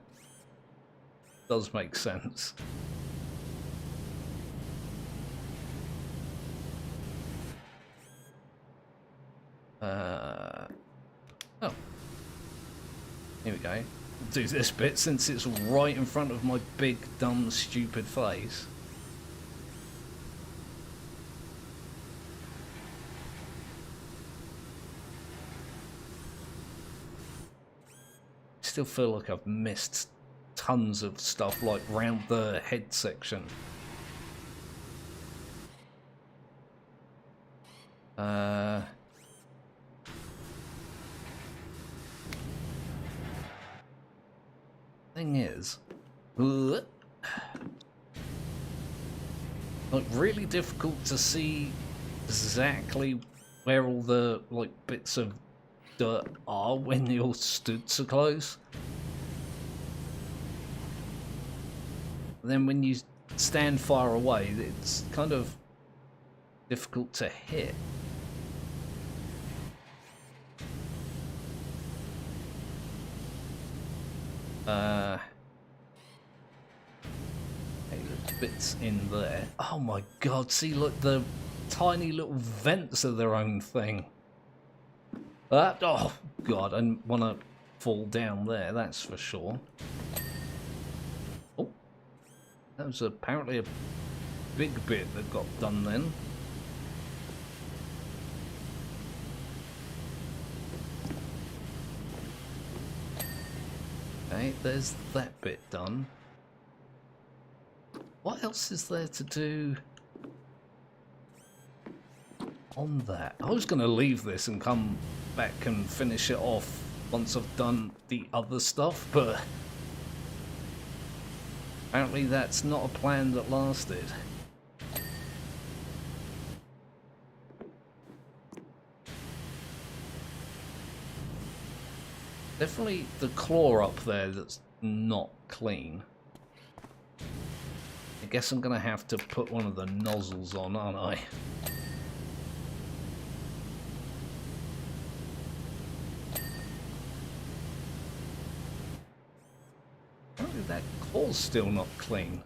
does make sense. Oh. Here we go. Do this bit since it's right in front of my big, dumb, stupid face. Still feel like I've missed tons of stuff, like round the head section. Thing is, like really difficult to see exactly where all the like bits of dirt are when you're stood so close. Then when you stand far away, it's kind of difficult to hit. Hey, there's bits in there. Oh my god, see, look, the tiny little vents are their own thing. Oh god, I didn't want to fall down there, that's for sure. Oh, that was apparently a big bit that got done then. Okay, there's that bit done. What else is there to do on that? I was going to leave this and come back and finish it off once I've done the other stuff, but apparently that's not a plan that lasted. Definitely the claw up there that's not clean. I guess I'm gonna have to put one of the nozzles on, aren't I? Apparently that claw's still not clean.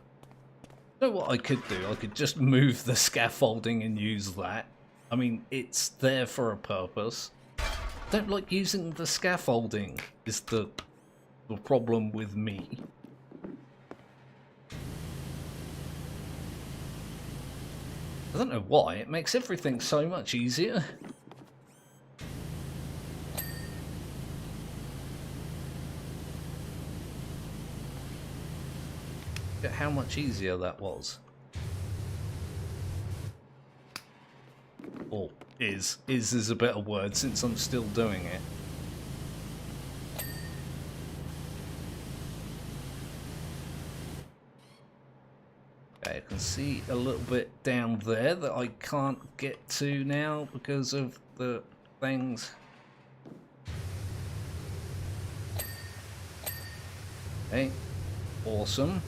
You know what I could do? I could just move the scaffolding and use that. I mean, it's there for a purpose. Don't like using the scaffolding is the problem with me. I don't know why, it makes everything so much easier. Look at how much easier that was. Or is a better word since I'm still doing it. Okay, I can see a little bit down there that I can't get to now because of the things. Okay, awesome.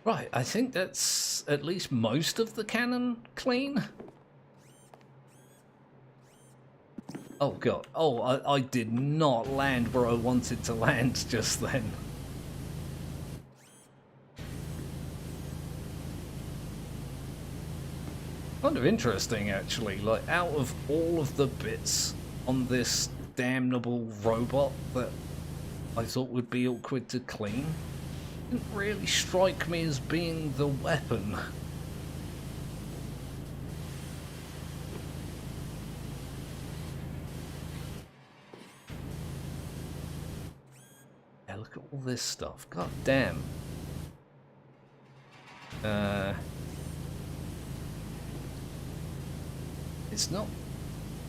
Right, I think that's at least most of the cannon clean. Oh god, oh, I did not land where I wanted to land just then. Kind of interesting actually, like out of all of the bits on this damnable robot that I thought would be awkward to clean, didn't really strike me as being the weapon. Yeah, look at all this stuff. God damn. It's not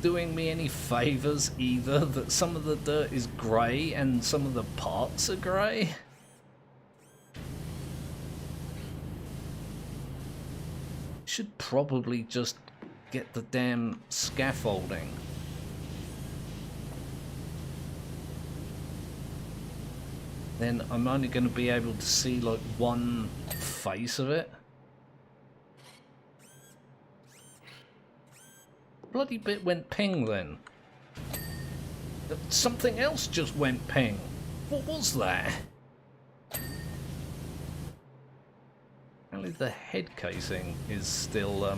doing me any favors either that some of the dirt is grey and some of the parts are grey. Should probably just get the damn scaffolding. Then I'm only going to be able to see like one face of it. Bloody bit went ping then. Something else just went ping. What was that? Apparently the head casing is still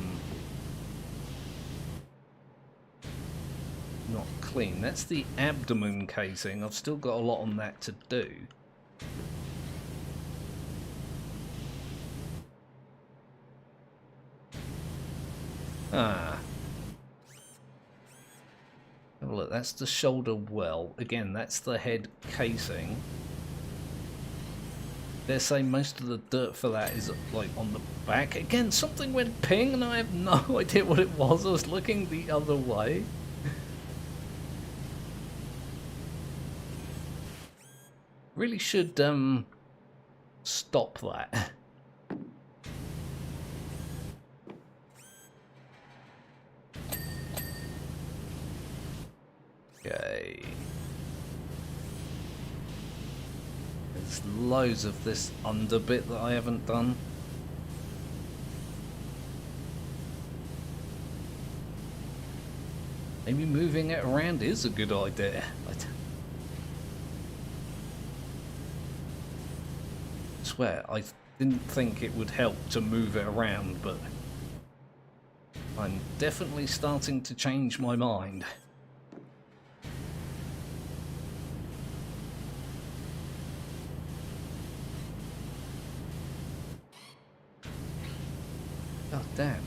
not clean. That's the abdomen casing. I've still got a lot on that to do. Ah. Oh, look, that's the shoulder well. Again, that's the head casing. Dare say most of the dirt for that is like on the back. Again, something went ping and I have no idea what it was. I was looking the other way. Really should stop that. Okay. There's loads of this under bit that I haven't done. Maybe moving it around is a good idea. I swear, I didn't think it would help to move it around, but I'm definitely starting to change my mind. God damn.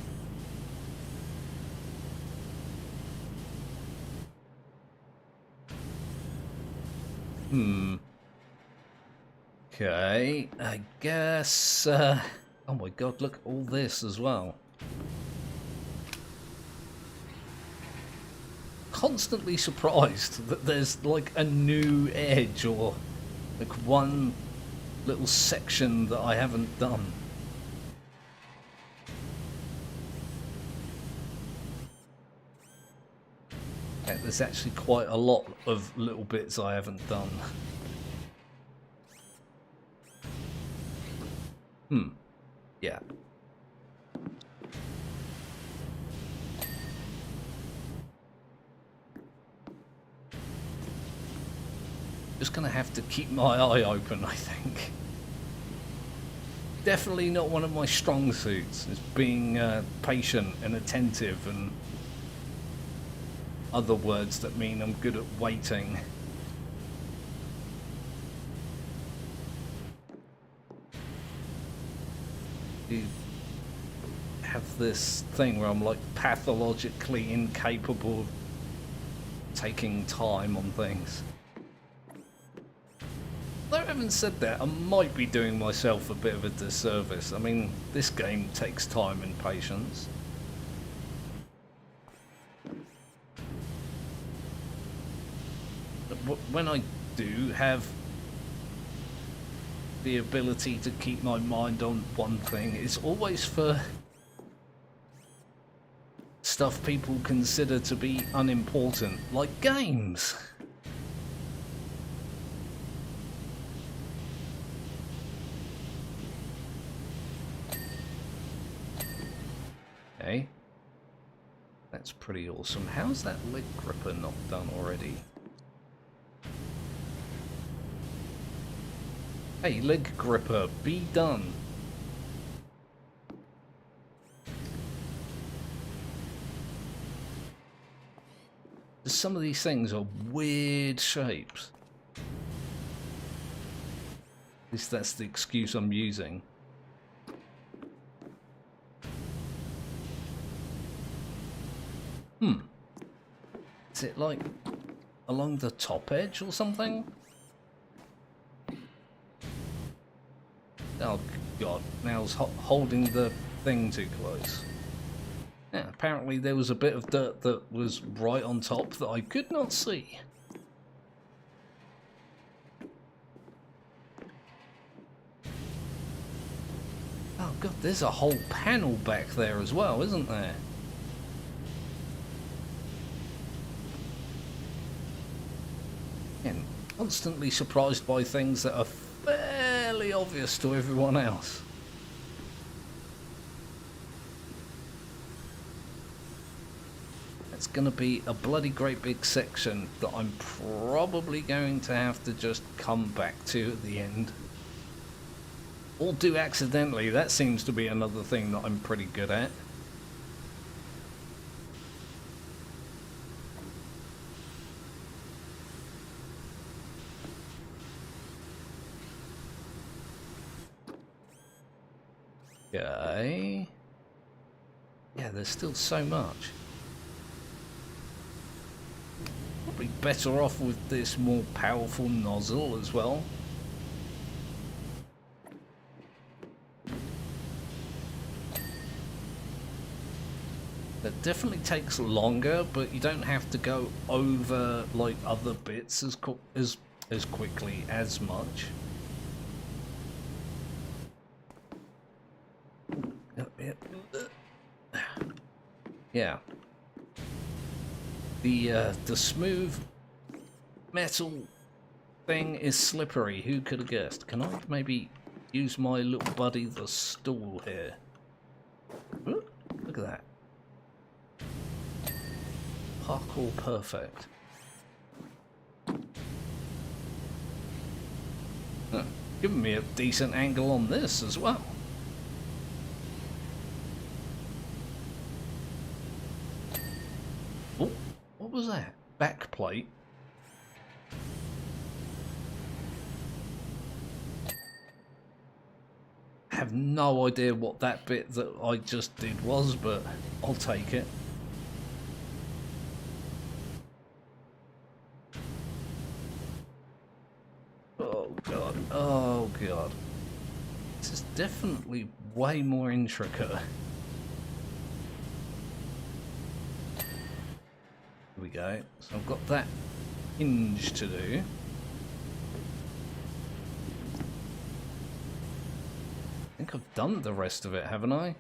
Okay, I guess, oh my god, look at all this as well. Constantly surprised that there's like a new edge or like one little section that I haven't done. There's actually quite a lot of little bits I haven't done. Yeah. Just gonna have to keep my eye open, I think. Definitely not one of my strong suits, is being patient and attentive and other words that mean I'm good at waiting. You have this thing where I'm like pathologically incapable of taking time on things. Though having said that, I might be doing myself a bit of a disservice. I mean, this game takes time and patience. But when I do have the ability to keep my mind on one thing, it's always for stuff people consider to be unimportant, like games. Okay. That's pretty awesome. How's that leg gripper not done already? Hey, leg gripper, be done. Some of these things are weird shapes. At least that's the excuse I'm using. Is it like along the top edge or something? Oh god, now it's holding the thing too close. Yeah, apparently there was a bit of dirt that was right on top that I could not see. Oh god, there's a whole panel back there as well, isn't there? And constantly surprised by things that are fairly obvious to everyone else. It's going to be a bloody great big section that I'm probably going to have to just come back to at the end. Or do accidentally. That seems to be another thing that I'm pretty good at. Okay. Yeah, there's still so much. Probably better off with this more powerful nozzle as well. That definitely takes longer, but you don't have to go over like other bits as quickly as much. Yeah. The smooth metal thing is slippery. Who could have guessed? Can I maybe use my little buddy the stool here? Ooh, look at that. Parkour perfect. Huh, giving me a decent angle on this as well. Oh, what was that? Back plate. I have no idea what that bit that I just did was, but I'll take it. Oh god, oh god. This is definitely way more intricate. Here we go. So I've got that hinge to do. I think I've done the rest of it, haven't I?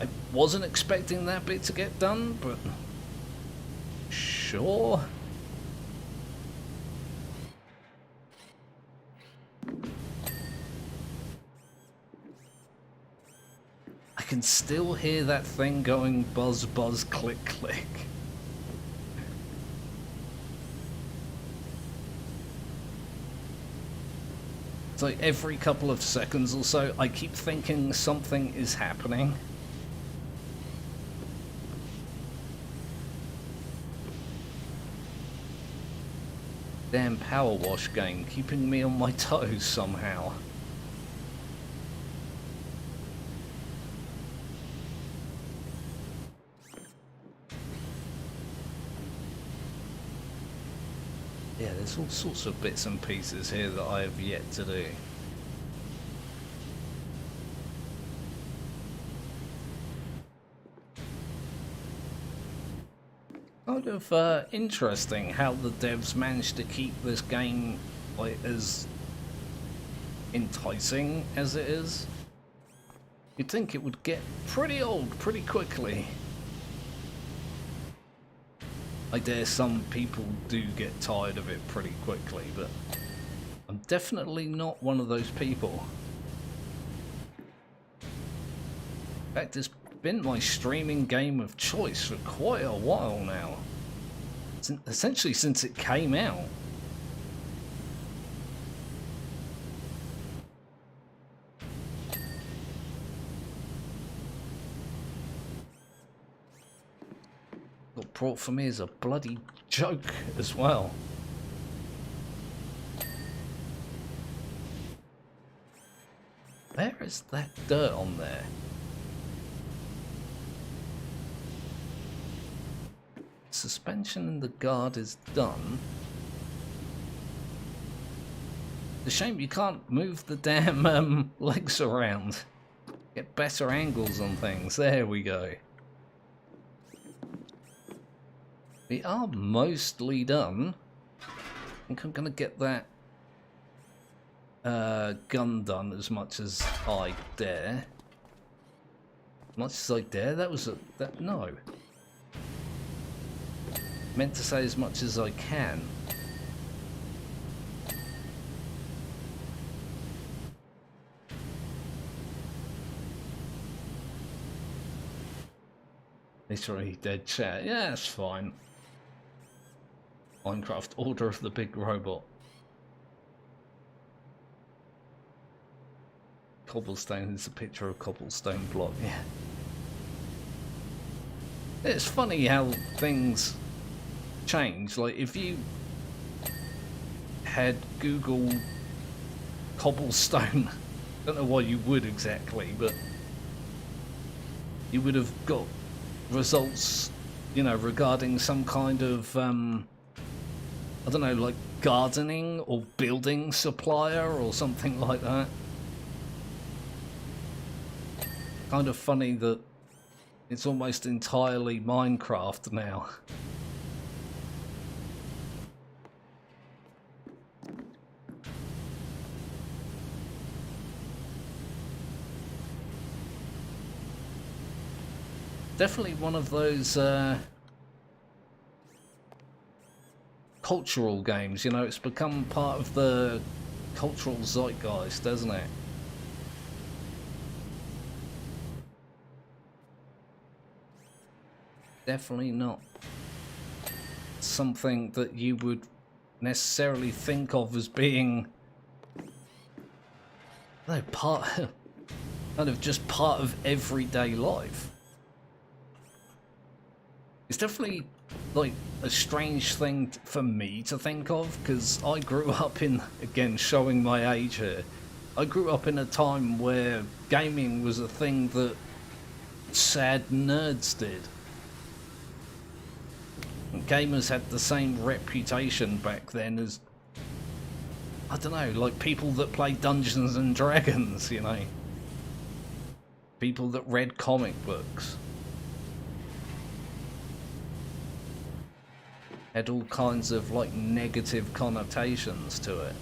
I wasn't expecting that bit to get done, but sure? I can still hear that thing going buzz, buzz, click, click. It's like every couple of seconds or so, I keep thinking something is happening. Damn Powerwash game, keeping me on my toes somehow. Yeah, there's all sorts of bits and pieces here that I have yet to do. Kind of interesting how the devs managed to keep this game like as enticing as it is. You'd think it would get pretty old pretty quickly. I dare some people do get tired of it pretty quickly, but I'm definitely not one of those people. In fact, it's been my streaming game of choice for quite a while now. Essentially since it came out. What brought for me is a bloody joke as well. Where is that dirt on there? Suspension in the guard is done. It's a shame you can't move the damn legs around. Get better angles on things. There we go. We are mostly done. I think I'm gonna get that gun done as much as I dare. As much as I dare? That was no. Meant to say as much as I can. Literally dead chat. Yeah, that's fine. Minecraft Order of the Big Robot. Cobblestone is a picture of cobblestone block, yeah. It's funny how things change. Like, if you had Google cobblestone, I don't know why you would exactly, but you would have got results, you know, regarding some kind of, I don't know, like gardening or building supplier or something like that. Kind of funny that it's almost entirely Minecraft now. Definitely one of those cultural games, you know, it's become part of the cultural zeitgeist, doesn't it? Definitely not something that you would necessarily think of as being, no, part, kind of just part of everyday life. It's definitely like a strange thing for me to think of, because I grew up in, again, showing my age here, I grew up in a time where gaming was a thing that sad nerds did. And gamers had the same reputation back then as, I don't know, like people that play Dungeons and Dragons, you know, people that read comic books. Had all kinds of like negative connotations to it.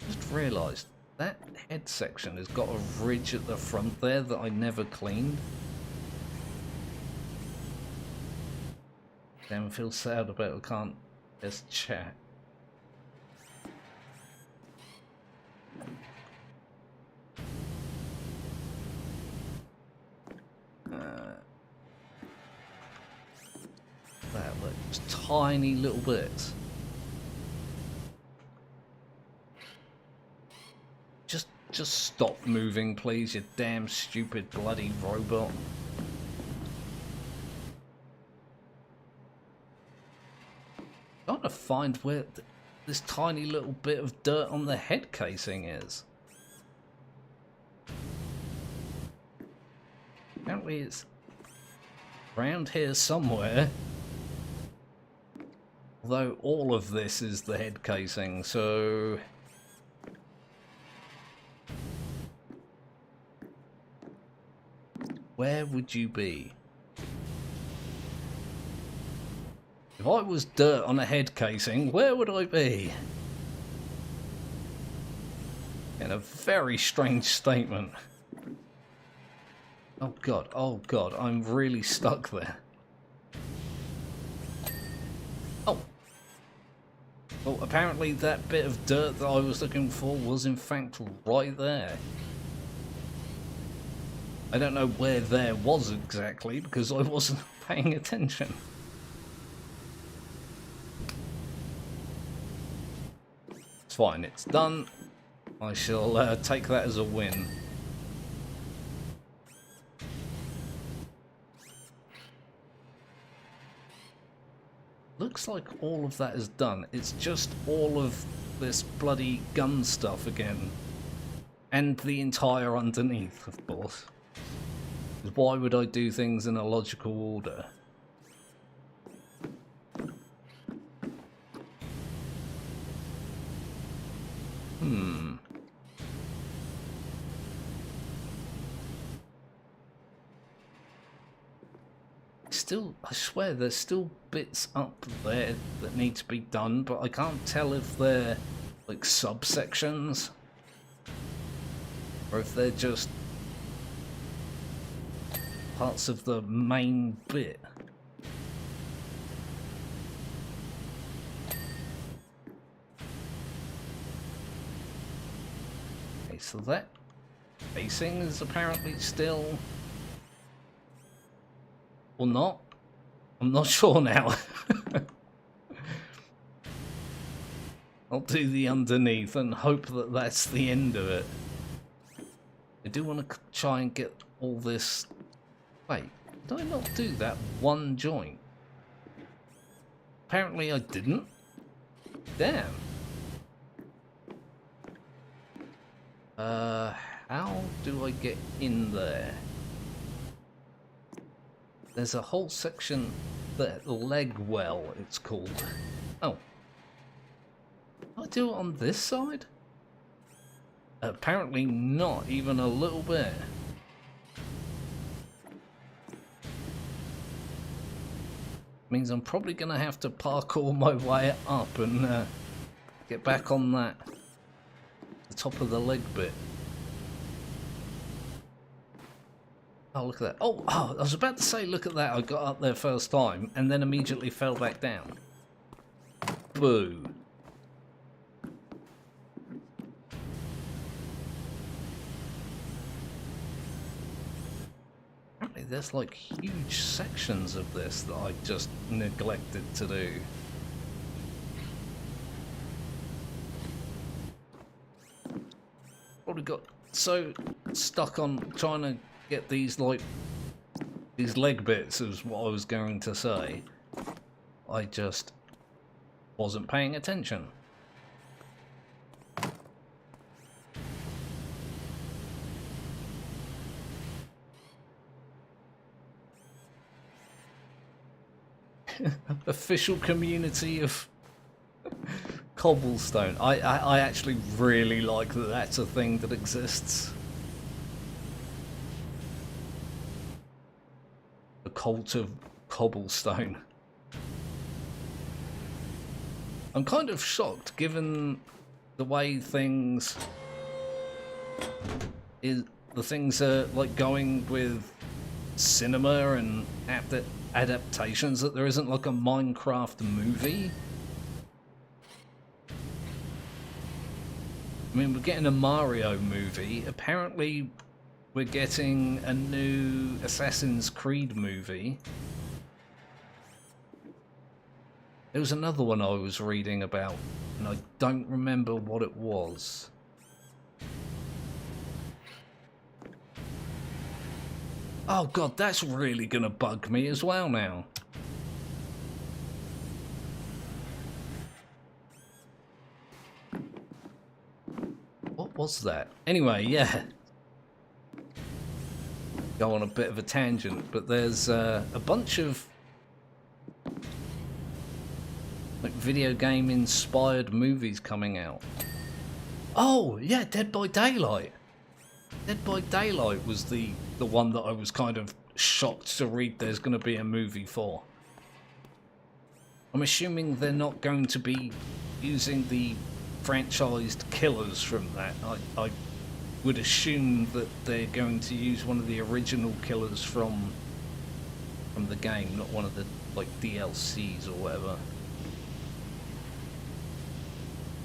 Just realised That head section has got a ridge at the front there that I never cleaned. Damn, I feel sad about it. I can't just chat. That looks tiny little bits. Just stop moving, please, you damn stupid bloody robot. I'm trying to find where this tiny little bit of dirt on the head casing is. Apparently it's around here somewhere. Although all of this is the head casing, so... where would you be? If I was dirt on a head casing, where would I be? In a very strange statement. Oh god, I'm really stuck there. Oh. Well, apparently that bit of dirt that I was looking for was in fact right there. I don't know where there was exactly because I wasn't paying attention. It's fine, it's done. I shall take that as a win. Looks like all of that is done. It's just all of this bloody gun stuff again. And the entire underneath, of course. Why would I do things in a logical order? Still, I swear there's still bits up there that need to be done, but I can't tell if they're like subsections or if they're just parts of the main bit. Okay, so that facing is apparently still... or not? I'm not sure now. I'll do the underneath and hope that that's the end of it. I do want to try and get all this... Wait, did I not do that one joint? Apparently I didn't. Damn. How do I get in there? There's a whole section there, leg well it's called. Oh. Can I do it on this side? Apparently not even a little bit. Means I'm probably going to have to parkour my way up and get back on that, the top of the leg bit. Oh, look at that. Oh, I was about to say, look at that. I got up there first time and then immediately fell back down. Boo. Apparently there's like huge sections of this that I just neglected to do. Probably got so stuck on trying to get these, like, these leg bits is what I was going to say. I just wasn't paying attention. Official community of cobblestone. I actually really like that that's a thing that exists. The cult of cobblestone. I'm kind of shocked given the way things is the things are like going with cinema and adaptations, that there isn't like a Minecraft movie. I mean, we're getting a Mario movie. Apparently, we're getting a new Assassin's Creed movie. There was another one I was reading about, and I don't remember what it was. Oh god, that's really gonna bug me as well now. What was that? Anyway, yeah. Go on a bit of a tangent, but there's a bunch of like video game inspired movies coming out. Oh, yeah, Dead by Daylight. Dead by Daylight was the one that I was kind of shocked to read there's going to be a movie for. I'm assuming they're not going to be using the franchised killers from that. I would assume that they're going to use one of the original killers from the game, not one of the like DLCs or whatever.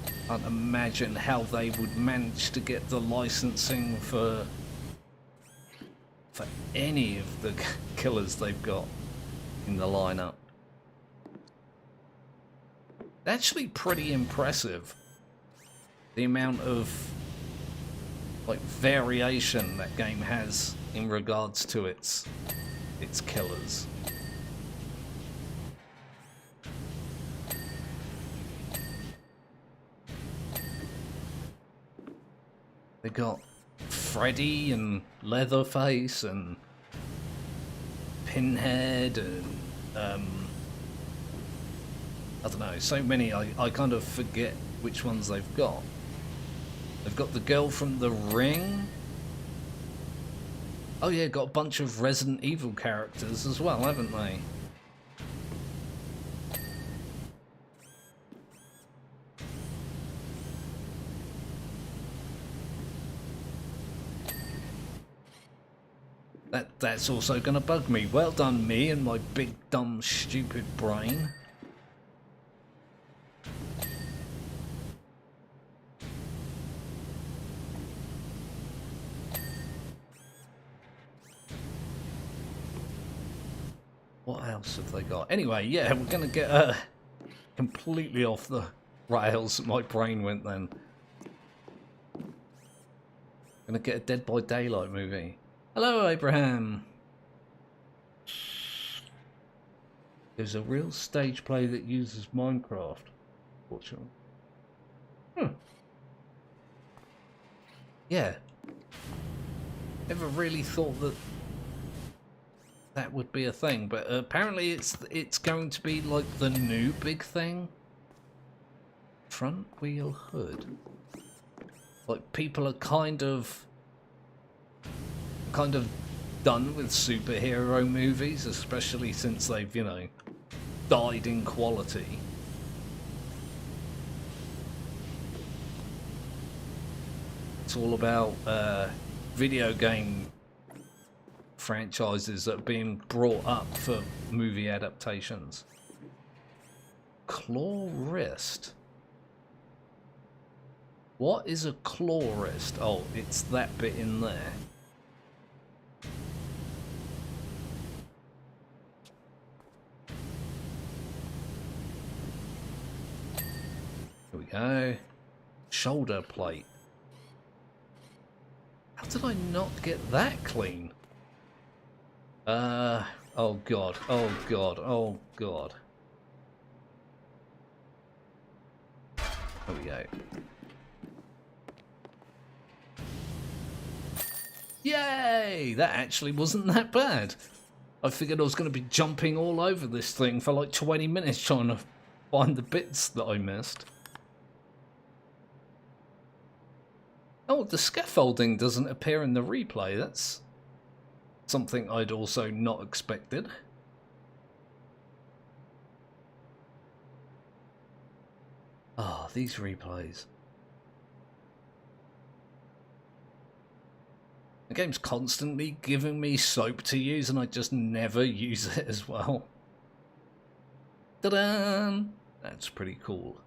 I can't imagine how they would manage to get the licensing for any of the killers they've got in the lineup. Actually pretty impressive, the amount of like variation that game has in regards to its killers. They got Freddy and Leatherface and Pinhead and I don't know, so many I kind of forget which ones they've got. They've got the girl from The Ring. Oh yeah, got a bunch of Resident Evil characters as well, haven't they? That's also gonna bug me. Well done, me and my big dumb stupid brain. What else have they got? Anyway, yeah, we're gonna get completely off the rails. My brain went then. Gonna get a Dead by Daylight movie. Hello, Abraham. There's a real stage play that uses Minecraft. Fortunately. Yeah. Never really thought that would be a thing, but apparently it's going to be like the new big thing. Front wheel hood. Like people are kind of done with superhero movies, especially since they've, you know, died in quality. It's all about video game franchises that are being brought up for movie adaptations. Claw wrist. What is a claw wrist? Oh, it's that bit in there. Here we go. Shoulder plate. How did I not get that clean? Oh god, oh god, oh god. There we go. Yay! That actually wasn't that bad. I figured I was going to be jumping all over this thing for like 20 minutes trying to find the bits that I missed. Oh, the scaffolding doesn't appear in the replay. That's something I'd also not expected. Ah, these replays. The game's constantly giving me soap to use and I just never use it as well. Ta-da! That's pretty cool.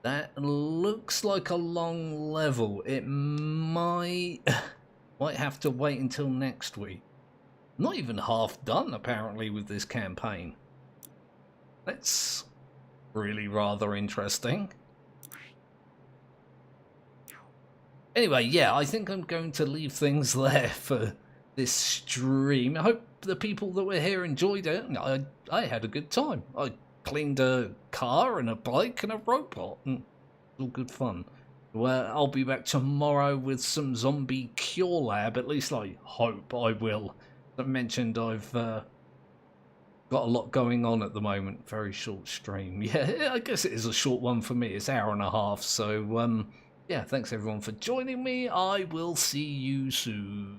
That looks like a long level. It might have to wait until next week. Not even half done apparently with this campaign. That's really rather interesting. Anyway, yeah, I think I'm going to leave things there for this stream. I hope the people that were here enjoyed it. I had a good time. I cleaned a car and a bike and a robot. And all good fun. Well, I'll be back tomorrow with some zombie cure lab. At least I hope I will. As I mentioned, I've got a lot going on at the moment. Very short stream. Yeah, I guess it is a short one for me. It's an hour and a half. So, yeah, thanks everyone for joining me. I will see you soon.